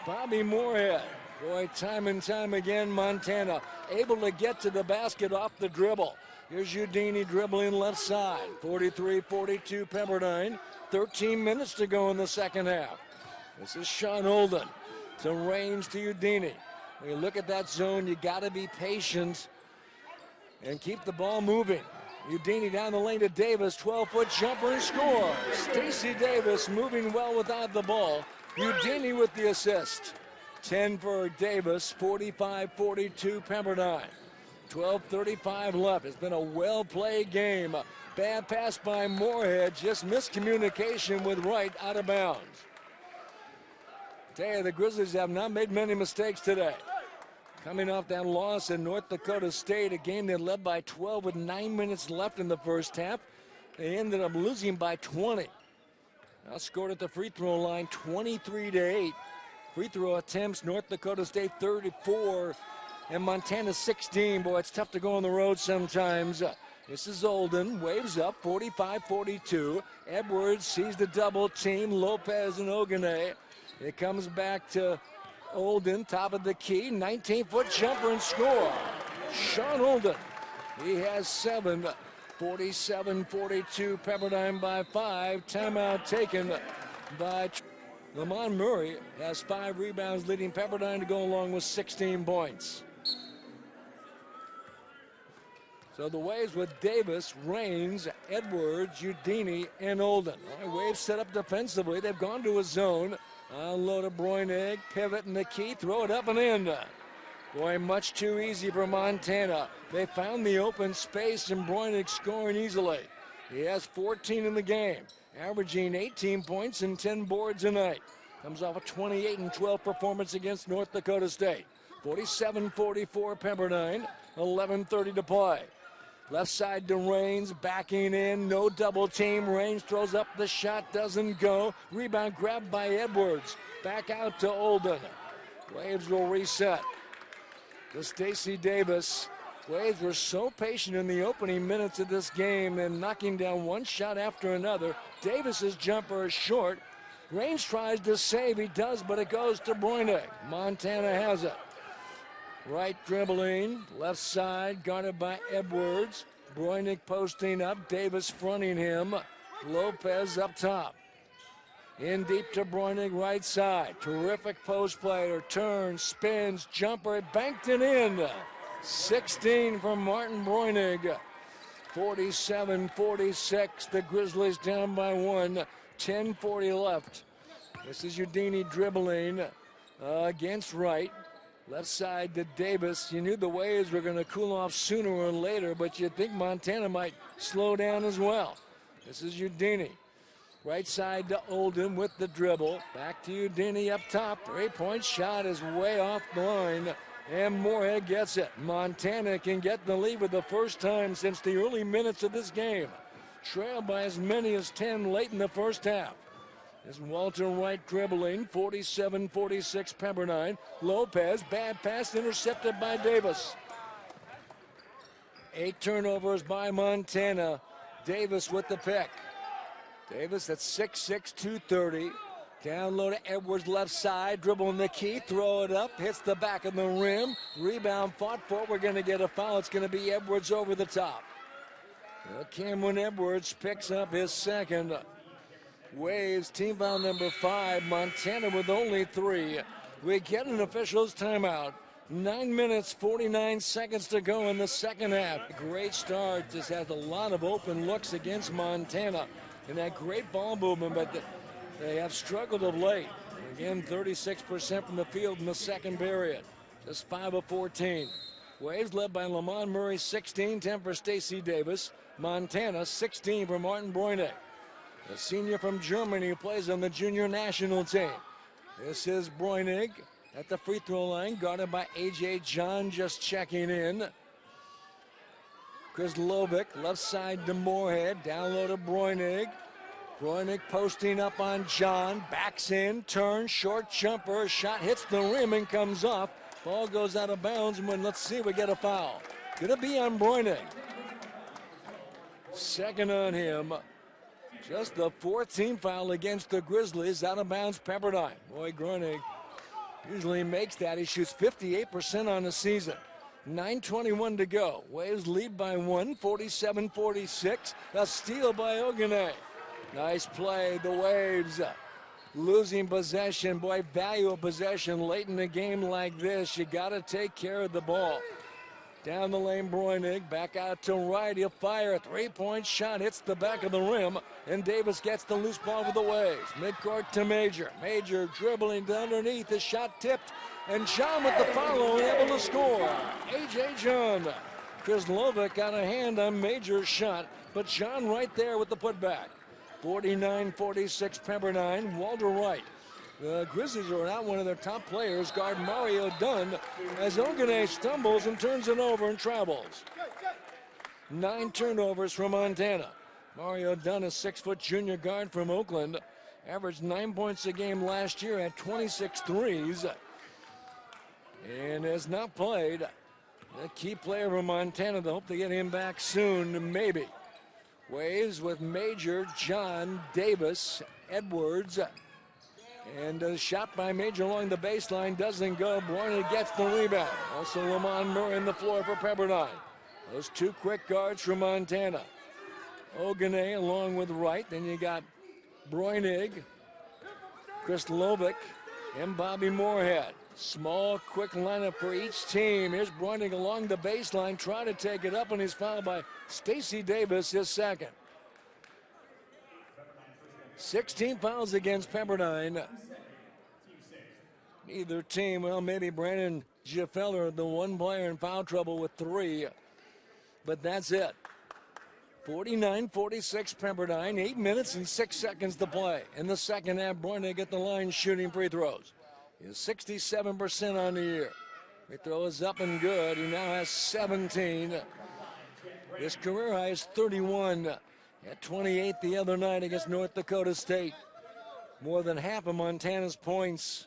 Bobby Moorhead. Boy, time and time again, Montana able to get to the basket off the dribble. Here's Udini dribbling left side. 43-42 Pepperdine. 13 minutes to go in the second half. This is Sean Olden to Raines to Udini. When you look at that zone, you got to be patient and keep the ball moving. Udini down the lane to Davis. 12-foot jumper and scores. Stacey Davis moving well without the ball. Udini with the assist. 10 for Davis, 45-42 Pepperdine. 12:35 left. It's been a well-played game. Bad pass by Moorhead, just miscommunication with Wright out of bounds. Tell you, the Grizzlies have not made many mistakes today. Coming off that loss in North Dakota State, a game they led by 12 with 9 minutes left in the first half. They ended up losing by 20. Now scored at the free throw line, 23-8. Free throw attempts, North Dakota State 34 and Montana 16. Boy, it's tough to go on the road sometimes. This is Olden, waves up, 45-42. Edwards sees the double team, Lopez and Ogene. It comes back to Olden, top of the key, 19-foot jumper and score. Sean Olden, he has 7, 47-42, Pepperdine by 5. Timeout taken by Lamont Murray, has 5 rebounds, leading Pepperdine to go along with 16 points. So the Waves with Davis, Raines, Edwards, Udini, and Olden. All right, Waves set up defensively. They've gone to a zone. Unload a Breunig, pivot in the key, throw it up and in. Boy, much too easy for Montana. They found the open space and Breunig scoring easily. He has 14 in the game, averaging 18 points and 10 boards a night. Comes off a 28-12 performance against North Dakota State. 47-44 Pepperdine, 11:30 to play. Left side to Raines, backing in, no double team. Raines throws up the shot, doesn't go. Rebound grabbed by Edwards. Back out to Olden. Waves will reset to Stacey Davis. Waves were so patient in the opening minutes of this game and knocking down one shot after another. Davis's jumper is short. Range tries to save, he does, but it goes to Breunig. Montana has it. Right dribbling, left side, guarded by Edwards. Breunig posting up, Davis fronting him. Lopez up top. In deep to Breunig, right side. Terrific post player, turns, spins, jumper, banked it in. 16 from Martin Breunig. 47-46, the Grizzlies down by one. 10:40 left. This is Udini dribbling against Wright. Left side to Davis. You knew the Waves were going to cool off sooner or later, but you'd think Montana might slow down as well. This is Udini. Right side to Olden with the dribble. Back to Udini up top. 3-point shot is way off the line, and Moorhead gets it. Montana can get the lead for the first time since the early minutes of this game. Trailed by as many as 10 late in the first half. As Walter Wright dribbling, 47-46 Pepperdine. Lopez, bad pass intercepted by Davis. 8 turnovers by Montana. Davis with the pick. Davis at 6'6", 230. Down low to Edwards, left side, dribbling the key, throw it up, hits the back of the rim. Rebound fought for, we're going to get a foul. It's going to be Edwards over the top. Cameron Edwards picks up his second. Waves, team foul number 5. Montana with only 3. We get an official's timeout. 9 minutes, 49 seconds to go in the second half. Great start, just has a lot of open looks against Montana. And that great ball movement, but they have struggled of late. Again, 36% from the field in the second period. Just 5 of 14. Waves led by Lamont Murray, 16, 10 for Stacey Davis. Montana, 16 for Martin Breunig. The senior from Germany who plays on the junior national team. This is Breunig at the free throw line, guarded by A.J. John just checking in. Chris Lovick, left side to Moorhead, down low to Breunig. Breunig posting up on John, backs in, turns, short jumper, shot hits the rim and comes off. Ball goes out of bounds, and let's see, we get a foul. Gonna be on Breunig. Second on him. Just the 14th foul against the Grizzlies. Out of bounds, Pepperdine. Boy, Breunig usually makes that. He shoots 58% on the season. 9:21 to go. Waves lead by 1, 47-46. A steal by Ogene. Nice play. The Waves losing possession. Boy, value of possession late in a game like this. You got to take care of the ball. Down the lane, Breunig, back out to Wright. He'll fire a 3-point shot, hits the back of the rim, and Davis gets the loose ball with the Waves. Midcourt to Major. Major dribbling underneath, his shot tipped, and John with the follow and able to score. A.J. John. Chris Lovick got a hand on Major's shot, but John right there with the putback. 49-46 Pepperdine. Walter Wright. The Grizzlies are out one of their top players, guard Mario Dunn, as Ogene stumbles and turns it over and travels. 9 turnovers from Montana. Mario Dunn, a 6-foot junior guard from Oakland, averaged 9 points a game last year at 26 threes, and has not played. The key player from Montana, they hope to get him back soon, maybe. Waves with Major, John, Davis, Edwards. And a shot by Major along the baseline doesn't go. Breunig gets the rebound. Also Lamont Murray in the floor for Pepperdine. Those 2 quick guards from Montana. Ogene along with Wright. Then you got Breunig, Chris Lovick, and Bobby Moorhead. Small, quick lineup for each team. Here's Breunig along the baseline, trying to take it up, and he's fouled by Stacey Davis, his second. 16 fouls against Pepperdine. Neither team, well, maybe Brandon Giffeller, the one player in foul trouble with 3. But that's it. 49-46 Pepperdine. 8 minutes and 6 seconds to play. In the second half, Breunig at the line shooting free throws. He's 67% on the year. Free throw is up and good. He now has 17. His career high is 31. At 28 the other night against North Dakota State. More than half of Montana's points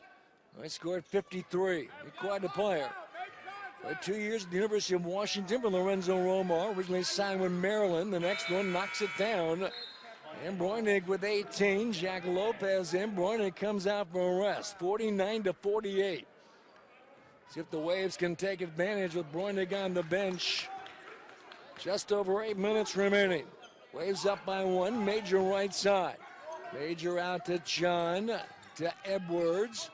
He scored 53. He's quite a player. Played 2 years at the University of Washington for Lorenzo Romo. Originally signed with Maryland. The next one knocks it down. And Breunig with 18. Jack Lopez in. Breunig comes out for a rest. 49-48. See if the Waves can take advantage with Breunig on the bench. Just over 8 minutes remaining. Waves up by 1. Major right side. Major out to John, to Edwards.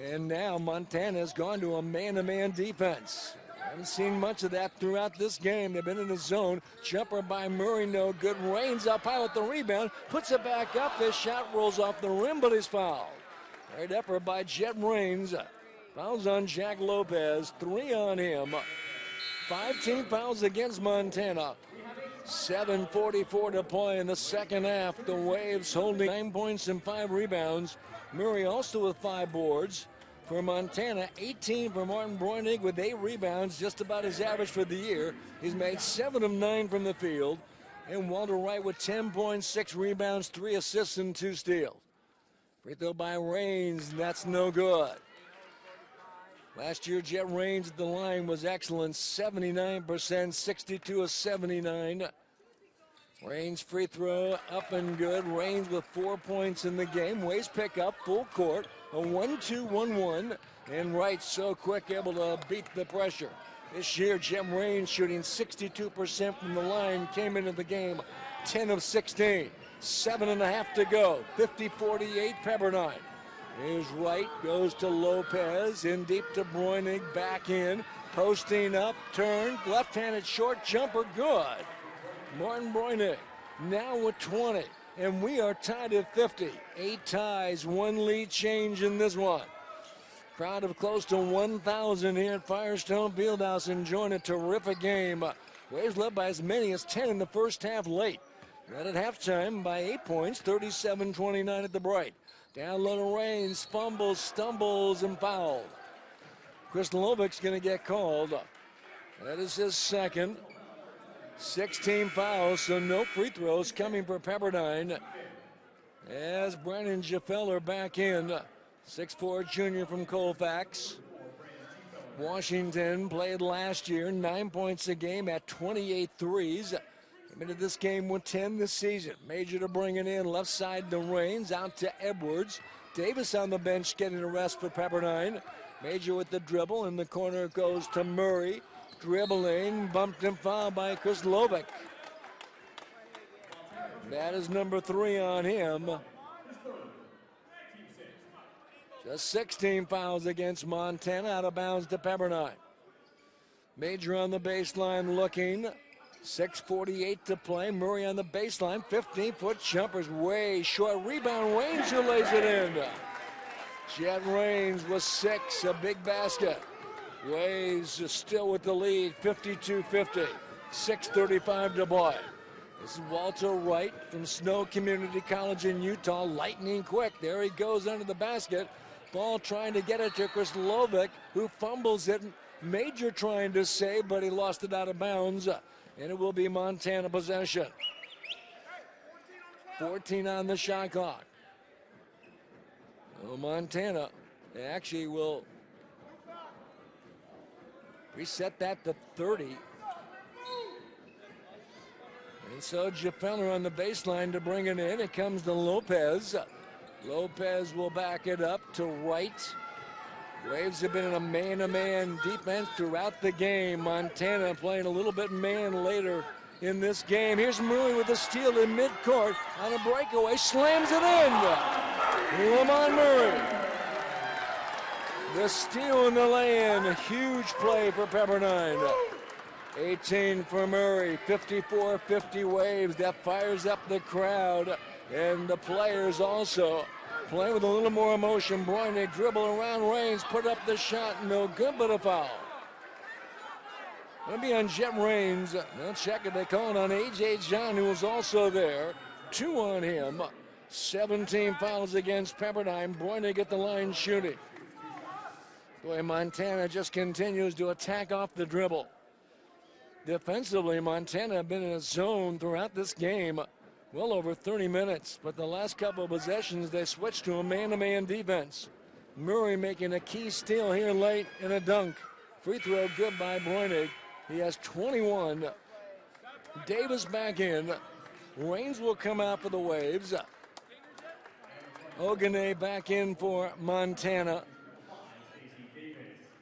And now Montana's gone to a man-to-man defense. Haven't seen much of that throughout this game. They've been in the zone. Jumper by Murray, no good. Raines up high with the rebound. Puts it back up. This shot rolls off the rim, but he's fouled. Great effort by Jet Raines. Fouls on Jack Lopez. 3 on him. 5 team fouls against Montana. 7:44 to play in the second half. The Waves holding 9 points and 5 rebounds. Murray also with 5 boards. For Montana, 18 for Martin Breunig with 8 rebounds, just about his average for the year. He's made 7 of 9 from the field. And Walter Wright with 10 points, 6 rebounds, 3 assists, and 2 steals. Free throw by Raines, that's no good. Last year, Jet Raines at the line was excellent, 79%, 62 of 79. Raines free throw up and good. Raines with 4 points in the game. Waves pick up full court, a 1-2-1-1, and Wright so quick able to beat the pressure. This year, Jet Raines shooting 62% from the line, came into the game 10 of 16. 7.5 to go, 50-48 Pepperdine. Here's Wright, goes to Lopez, in deep to Breunig, back in, posting up, turn, left-handed short jumper, good. Martin Breunig now with 20, and we are tied at 50. 8 ties, 1 lead change in this one. Crowd of close to 1,000 here at Firestone Fieldhouse enjoying a terrific game. Waves led by as many as 10 in the first half late. Led at halftime by 8 points, 37-29 at the break. Down low to Raines, fumbles, stumbles, and fouled. Chris Lovic's going to get called. That is his second. 16 fouls, so no free throws coming for Pepperdine. As Brandon Jaffeller back in, 6'4" junior from Colfax. Washington played last year, 9 points a game at 28 threes. Came into this game with 10 this season. Major to bring it in, left side to Raines, out to Edwards. Davis on the bench getting a rest for Pepperdine. Major with the dribble, in the corner goes to Murray. Dribbling, bumped and fouled by Chris Lovick. That is number 3 on him. Just 16 fouls against Montana, out of bounds to Pepperdine. Major on the baseline looking. 6:48 to play. Murray on the baseline. 15-foot jumper's way short. Rebound, Raines who lays it in. Jet Raines with 6, a big basket. Waves still with the lead, 52-50. 6:35 to play. This is Walter Wright from Snow Community College in Utah. Lightning quick. There he goes under the basket. Ball trying to get it to Chris Lovick, who fumbles it. Major trying to save, but he lost it out of bounds. And it will be Montana possession. 14 on the shot clock. Well, Montana actually will reset that to 30. And so Jaffeller on the baseline to bring it in. It comes to Lopez. Lopez will back it up to Wright. Waves have been in a man-to-man defense throughout the game. Montana playing a little bit man later in this game. Here's Murray with a steal in midcourt on a breakaway. Slams it in. Lamont Murray. The steal and the lay-in. A huge play for Pepperdine. 18 for Murray. 54-50 Waves. That fires up the crowd. And the players also play with a little more emotion. Breunig dribble around Raines, put up the shot, no good, but a foul. It'll be on Jet Raines. They'll check it. They call it on A.J. John, who was also there. 2 on him. 17 fouls against Pepperdine. Breunig at the line shooting. Boy, Montana just continues to attack off the dribble. Defensively, Montana have been in a zone throughout this game. Well over 30 minutes, but the last couple of possessions they switched to a man-to-man defense. Murray making a key steal here late and a dunk. Free throw good by Breunig. He has 21. Davis back in. Raines will come out for the Waves. Ogene back in for Montana.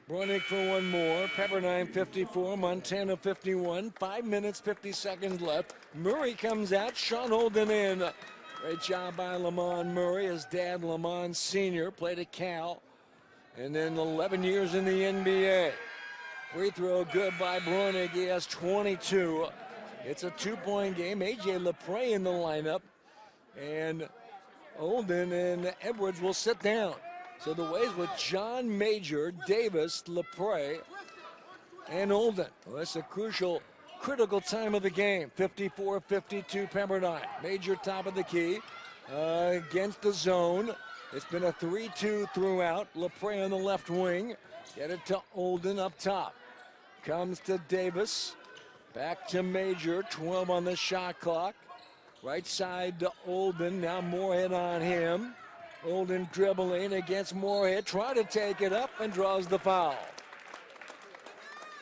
Breunig for one more. Pepperdine 54, Montana 51. 5 minutes, 50 seconds left. Murray comes out, Sean Olden in. Great job by Lamont Murray. His dad, Lamont Sr., played at Cal. And then 11 years in the NBA. Free throw good by Breunig. He has 22. It's a 2-point game. A.J. Lepre in the lineup. And Olden and Edwards will sit down. So the Waves with John Major, Davis, Lepre, and Olden. Well, that's a critical time of the game. 54-52 Pepperdine. Major top of the key against the zone. It's been a 3-2 throughout. Lepre on the left wing. Get it to Olden up top. Comes to Davis. Back to Major. 12 on the shot clock. Right side to Olden. Now Moorhead on him. Olden dribbling against Moorhead. Trying to take it up and draws the foul.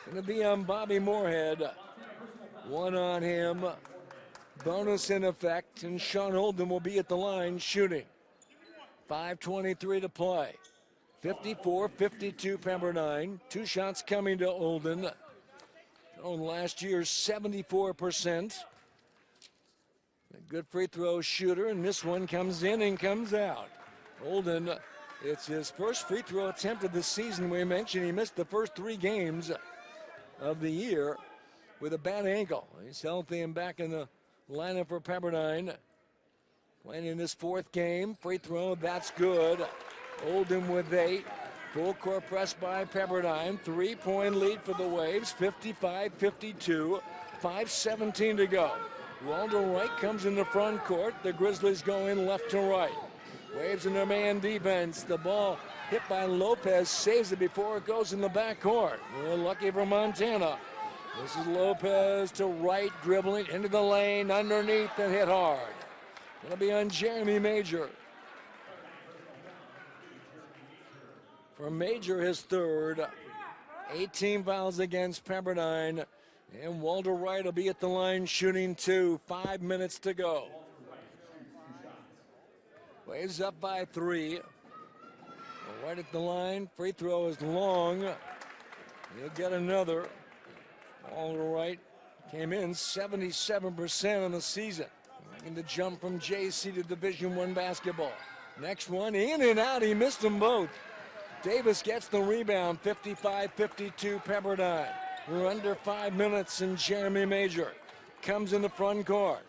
Going to be on Bobby Moorhead. One on him. Bonus in effect. And Sean Olden will be at the line shooting. 5:23 to play. 54-52 Pepperdine. 2 shots coming to Olden. On last year's 74%. A good free throw shooter, and this one comes in and comes out. Olden, it's his first free throw attempt of the season. We mentioned he missed the first 3 games of the year with a bad ankle. He's healthy and back in the lineup for Pepperdine. Playing in his 4th game. Free throw, that's good. Olden with 8. Full court press by Pepperdine. 3-point lead for the Waves. 55-52. 5:17 to go. Walter Wright comes in the front court. The Grizzlies go in left to right. Waves in their man defense. The ball hit by Lopez. Saves it before it goes in the backcourt. We're lucky for Montana. This is Lopez to Wright, dribbling into the lane, underneath, and hit hard. It'll be on Jeremy Major. For Major, his 3rd. 18 fouls against Pepperdine. And Walter Wright will be at the line shooting 2. 5 minutes to go. Waves up by 3. Right at the line. Free throw is long. He'll get another. Walter Wright came in 77% on the season. Making the jump from JC to Division I basketball. Next one, in and out. He missed them both. Davis gets the rebound. 55-52 Pepperdine. We're under 5 minutes, and Jeremy Major comes in the front court.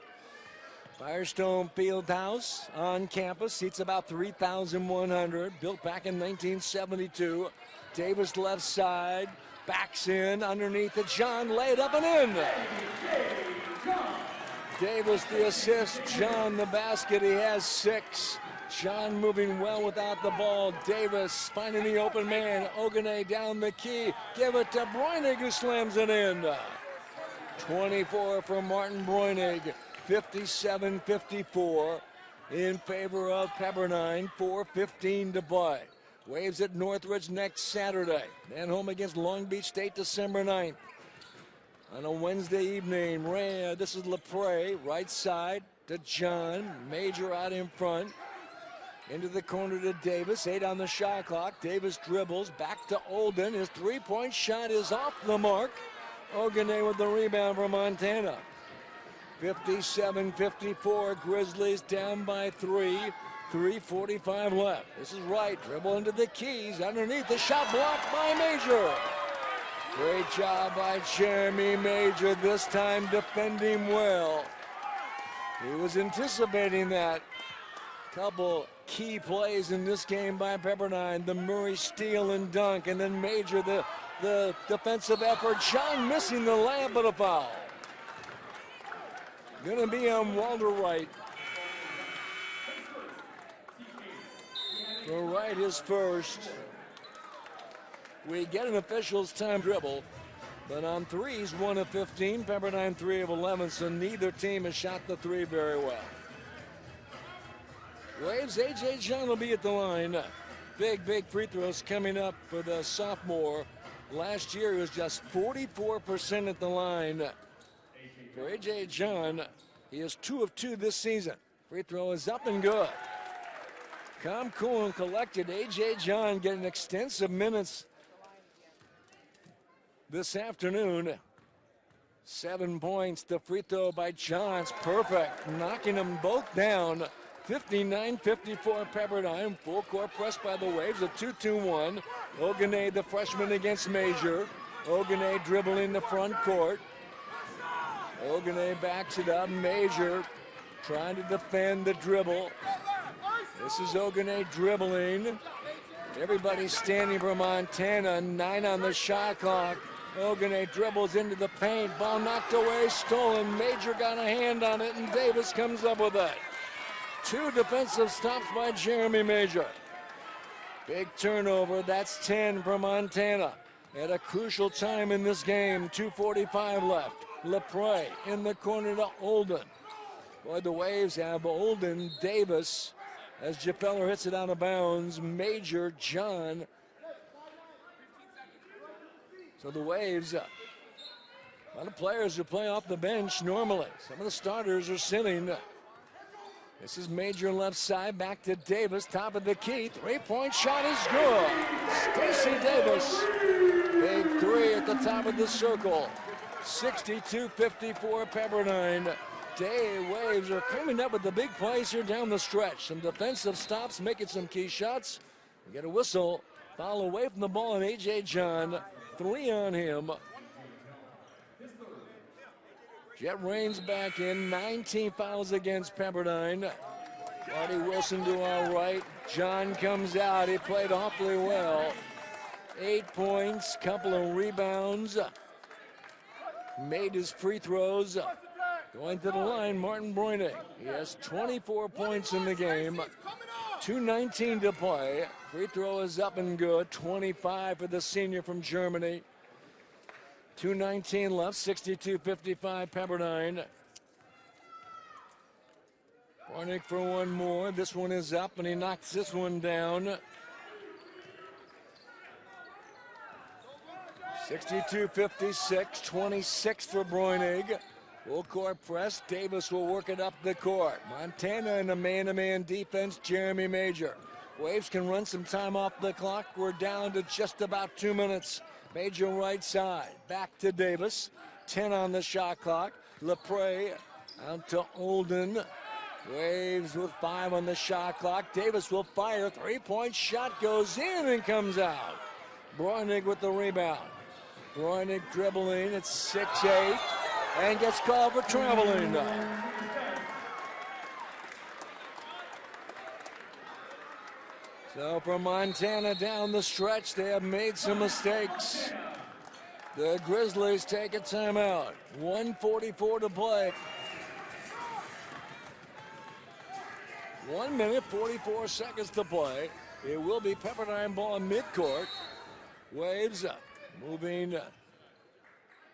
Firestone Fieldhouse on campus, seats about 3,100, built back in 1972. Davis left side, backs in, underneath it, John laid up and in. Davis the assist, John the basket, he has 6. John moving well without the ball. Davis finding the open man. Ogene down the key. Give it to Breunig, who slams it in. 24 for Martin Breunig. 57-54 in favor of Pepperdine. 4:15 to play. Waves at Northridge next Saturday. Then home against Long Beach State December 9th. On a Wednesday evening, this is Lepre, right side to John. Major out in front. Into the corner to Davis, 8 on the shot clock. Davis dribbles, back to Olden. His 3-point shot is off the mark. Ogene with the rebound for Montana. 57-54, Grizzlies down by 3. 3:45 left. This is Wright, dribble into the keys, underneath, the shot blocked by Major. Great job by Jeremy Major, this time defending well. He was anticipating that. Couple key plays in this game by Pepperdine. The Murray steal and dunk, and then Major, the defensive effort. John missing the layup, but a foul. Gonna be on Walter Wright. For Wright, his first. We get an official's time dribble, but on threes, 1 of 15. Pepperdine 3 of 11, so neither team has shot the 3 very well. Waves, A.J. John will be at the line. big free throws coming up for the sophomore. Last year, he was just 44% at the line. For A.J. John, he is 2 of 2 this season. Free throw is up and good. Calm, cool, and collected. A.J. John getting extensive minutes this afternoon. 7 points. The free throw by John's perfect, knocking them both down. 59-54 Pepperdine. Full court press by the Waves. A 2-2-1. Ogene, the freshman, against Major. Ogene dribbling the front court. Ogene backs it up. Major trying to defend the dribble. This is Ogene dribbling. Everybody's standing for Montana. 9 on the shot clock. Ogene dribbles into the paint. Ball knocked away, stolen. Major got a hand on it, and Davis comes up with it. 2 defensive stops by Jeremy Major. Big turnover. That's 10 for Montana. At a crucial time in this game. 2:45 left. LePray in the corner to Olden. Boy, the Waves have Olden, Davis, as Gefeller hits it out of bounds. Major, John. So the Waves, a lot of players who play off the bench normally. Some of the starters are sitting. This is Major left side, back to Davis, top of the key. 3-point shot is good. Stacey Davis, big 3 at the top of the circle. 62-54 Pepperdine. Waves are coming up with the big plays here down the stretch. Some defensive stops, making some key shots. We get a whistle. Foul away from the ball, and A.J. John. 3 on him. Jet Raines back in. 19 fouls against Pepperdine. Marty Wilson to our right. John comes out. He played awfully well. 8 points, couple of rebounds. Made his free throws. Going to the line, Martin Breunig. He has 24 points in the game. 2:19 to play. Free throw is up and good. 25 for the senior from Germany. 2:19 left. 62-55 Pepperdine. Breunig for one more. This one is up, and he knocks this one down. 62-56. 26 for Breunig. Full court press. Davis will work it up the court. Montana in a man-to-man defense. Jeremy Major. Waves can run some time off the clock. We're down to just about 2 minutes. Major right side. Back to Davis. 10 on the shot clock. LePray out to Olden. Waves with 5 on the shot clock. Davis will fire. 3-point shot goes in and comes out. Breunig with the rebound. Breunig dribbling. It's 6-8. And gets called for traveling. So for Montana down the stretch, they have made some mistakes. The Grizzlies take a timeout. 1:44 to play. 1 minute, 44 seconds to play. It will be Pepperdine ball in midcourt. Waves moving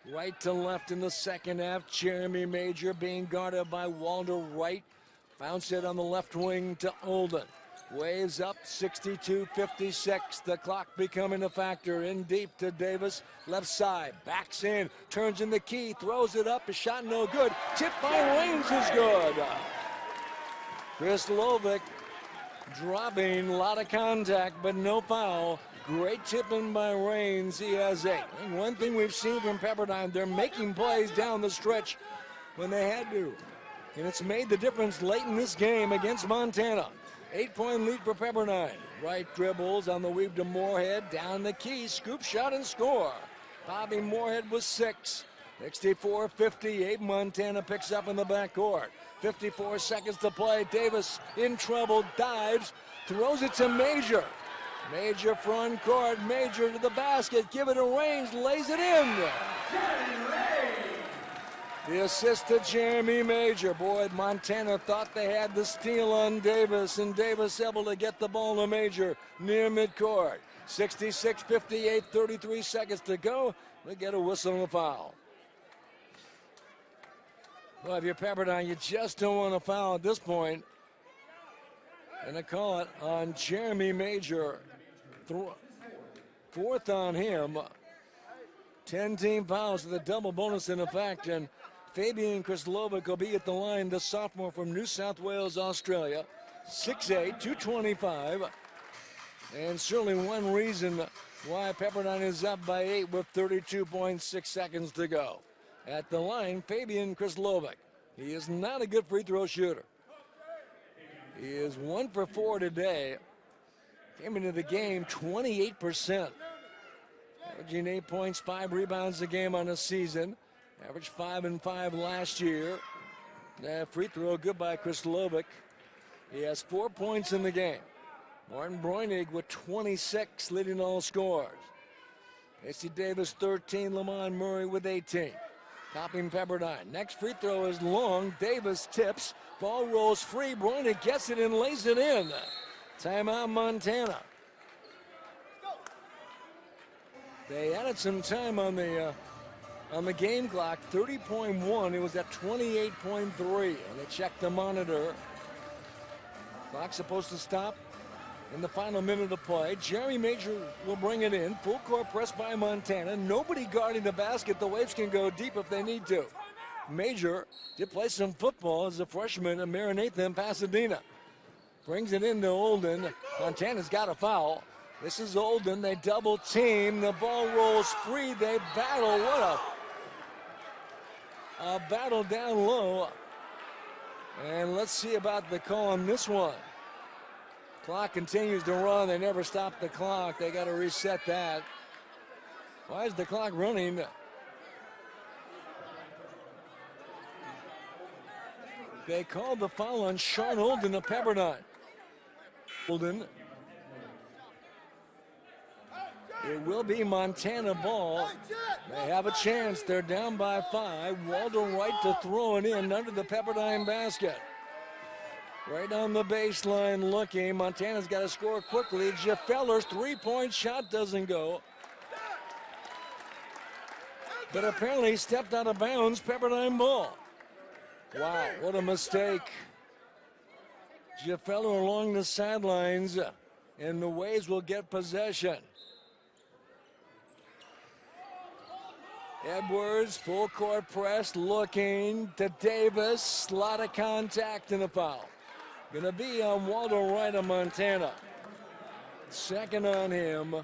right to left in the second half. Jeremy Major being guarded by Walter Wright. Bounce it on the left wing to Olden. Waves up 62-56. The clock becoming a factor. In deep to Davis. Left side. Backs in. Turns in the key. Throws it up. A shot no good. Tipped by Raines is good. Chris Lovick dropping. A lot of contact, but no foul. Great tipping by Raines. He has 8. And one thing we've seen from Pepperdine, they're making plays down the stretch when they had to. And it's made the difference late in this game against Montana. 8-point lead for Pepperdine. Right dribbles on the weave to Moorhead. Down the key. Scoop shot and score. Bobby Moorhead was 6. 64-58. Montana picks up in the backcourt. 54 seconds to play. Davis in trouble. Dives. Throws it to Major. Major front court, Major to the basket, give it a Raines, lays it in. The assist to Jeremy Major. Boy, Montana thought they had the steal on Davis, and Davis able to get the ball to Major near midcourt. 66-58, 33 seconds to go. They get a whistle and a foul. Well, if you're Pepperdine, you just don't want to foul at this point. And they call it on Jeremy Major. fourth on him. 10 team fouls with a double bonus in effect, and Fabian Krislovic will be at the line, the sophomore from New South Wales, Australia. 6'8", 225. And certainly one reason why Pepperdine is up by 8 with 32.6 seconds to go. At the line, Fabian Krislovic. He is not a good free throw shooter. He is 1 for 4 today. Came into the game 28%. Averaging 8 points, 5 rebounds a game on the season. Averaged 5 and 5 last year. That free throw good by Krislovic. He has 4 points in the game. Martin Breunig with 26, leading all scorers. AC Davis 13, Lamont Murray with 18. Topping Pepperdine. Next free throw is long. Davis tips. Ball rolls free. Breunig gets it and lays it in. Timeout Montana. They added some time on the game clock. 30.1. It was at 28.3. And they checked the monitor. Clock supposed to stop in the final minute of play. Jeremy Major will bring it in. Full court press by Montana. Nobody guarding the basket. The Waves can go deep if they need to. Major did play some football as a freshman at Maranatha in Pasadena. Brings it into Olden. Montana's got a foul. This is Olden. They double team. The ball rolls free. They battle. What a battle down low. And let's see about the call on this one. Clock continues to run. They never stop the clock. They got to reset that. Why is the clock running? They called the foul on Sean Olden of Pepperdine. Olden. It will be Montana ball. They have a chance. They're down by 5. Waldo Wright to throw it in under the Pepperdine basket. Right on the baseline looking. Montana's got to score quickly. Jeff Feller's three-point shot doesn't go. But apparently he stepped out of bounds. Pepperdine ball. Wow, what a mistake. Jeff Feller along the sidelines, and the Waves will get possession. Edwards, full court press, looking to Davis. A lot of contact and a foul. Gonna be on Waldo Wright of Montana. Second on him.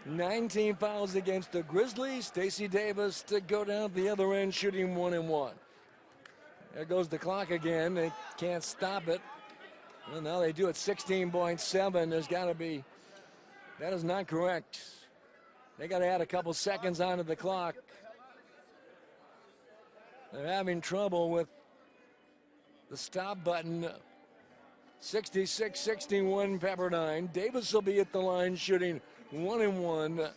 19 fouls against the Grizzlies. Stacey Davis to go down the other end, shooting 1 and 1. There goes the clock again. They can't stop it. Well, now they do it 16.7. There's got to be, that is not correct. They got to add a couple seconds onto the clock. They're having trouble with the stop button. 66-61 Pepperdine. Davis will be at the line shooting 1 and 1.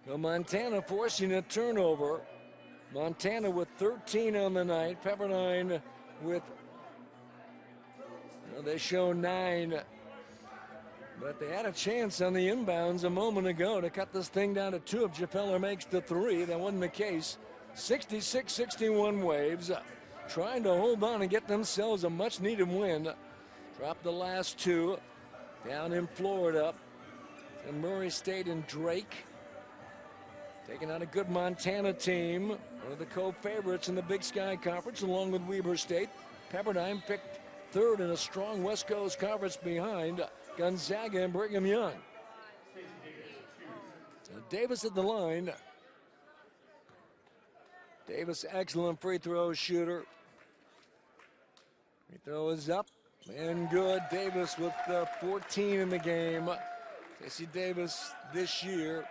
Well, Montana forcing a turnover. Montana with 13 on the night. Pepperdine with, well, they show 9. But they had a chance on the inbounds a moment ago to cut this thing down to 2 if Jaffeller makes the 3. That wasn't the case. 66-61 Waves. Trying to hold on and get themselves a much-needed win. Dropped the last 2 down in Florida. And Murray State and Drake. Taking out a good Montana team. One of the co-favorites in the Big Sky Conference along with Weber State. Pepperdine picked 3rd in a strong West Coast Conference behind Gonzaga and Brigham Young. Davis at the line. Davis, excellent free throw shooter. Free throw is up and good. Davis with 14 in the game. Stacey Davis this year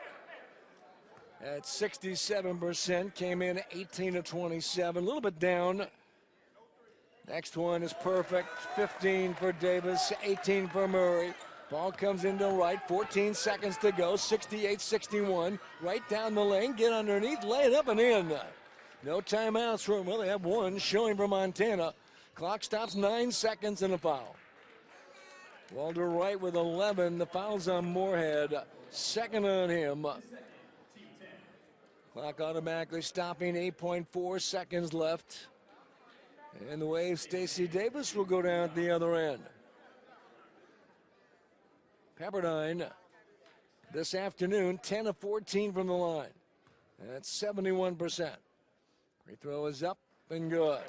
at 67%, came in 18 of 27, a little bit down. Next one is perfect. 15 for Davis, 18 for Murray. Ball comes into Wright, 14 seconds to go, 68-61. Right down the lane, get underneath, lay it up and in. No timeouts for him. Well, they have one showing for Montana. Clock stops, 9 seconds and a foul. Walter Wright with 11. The foul's on Moorhead. Second on him. Clock automatically stopping, 8.4 seconds left. And the Waves, Stacey Davis will go down at the other end. Pepperdine this afternoon, 10 of 14 from the line. That's 71%. Free throw is up and good.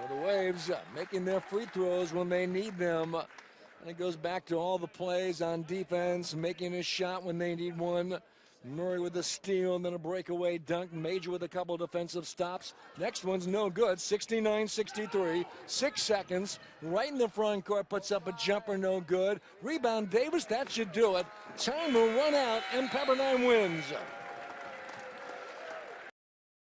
The Waves making their free throws when they need them. And it goes back to all the plays on defense, making a shot when they need one. Murray with a steal and then a breakaway dunk. Major with a couple defensive stops. Next one's no good. 69-63. 6 seconds. Right in the front court. Puts up a jumper. No good. Rebound Davis. That should do it. Time will run out and Pepperdine wins.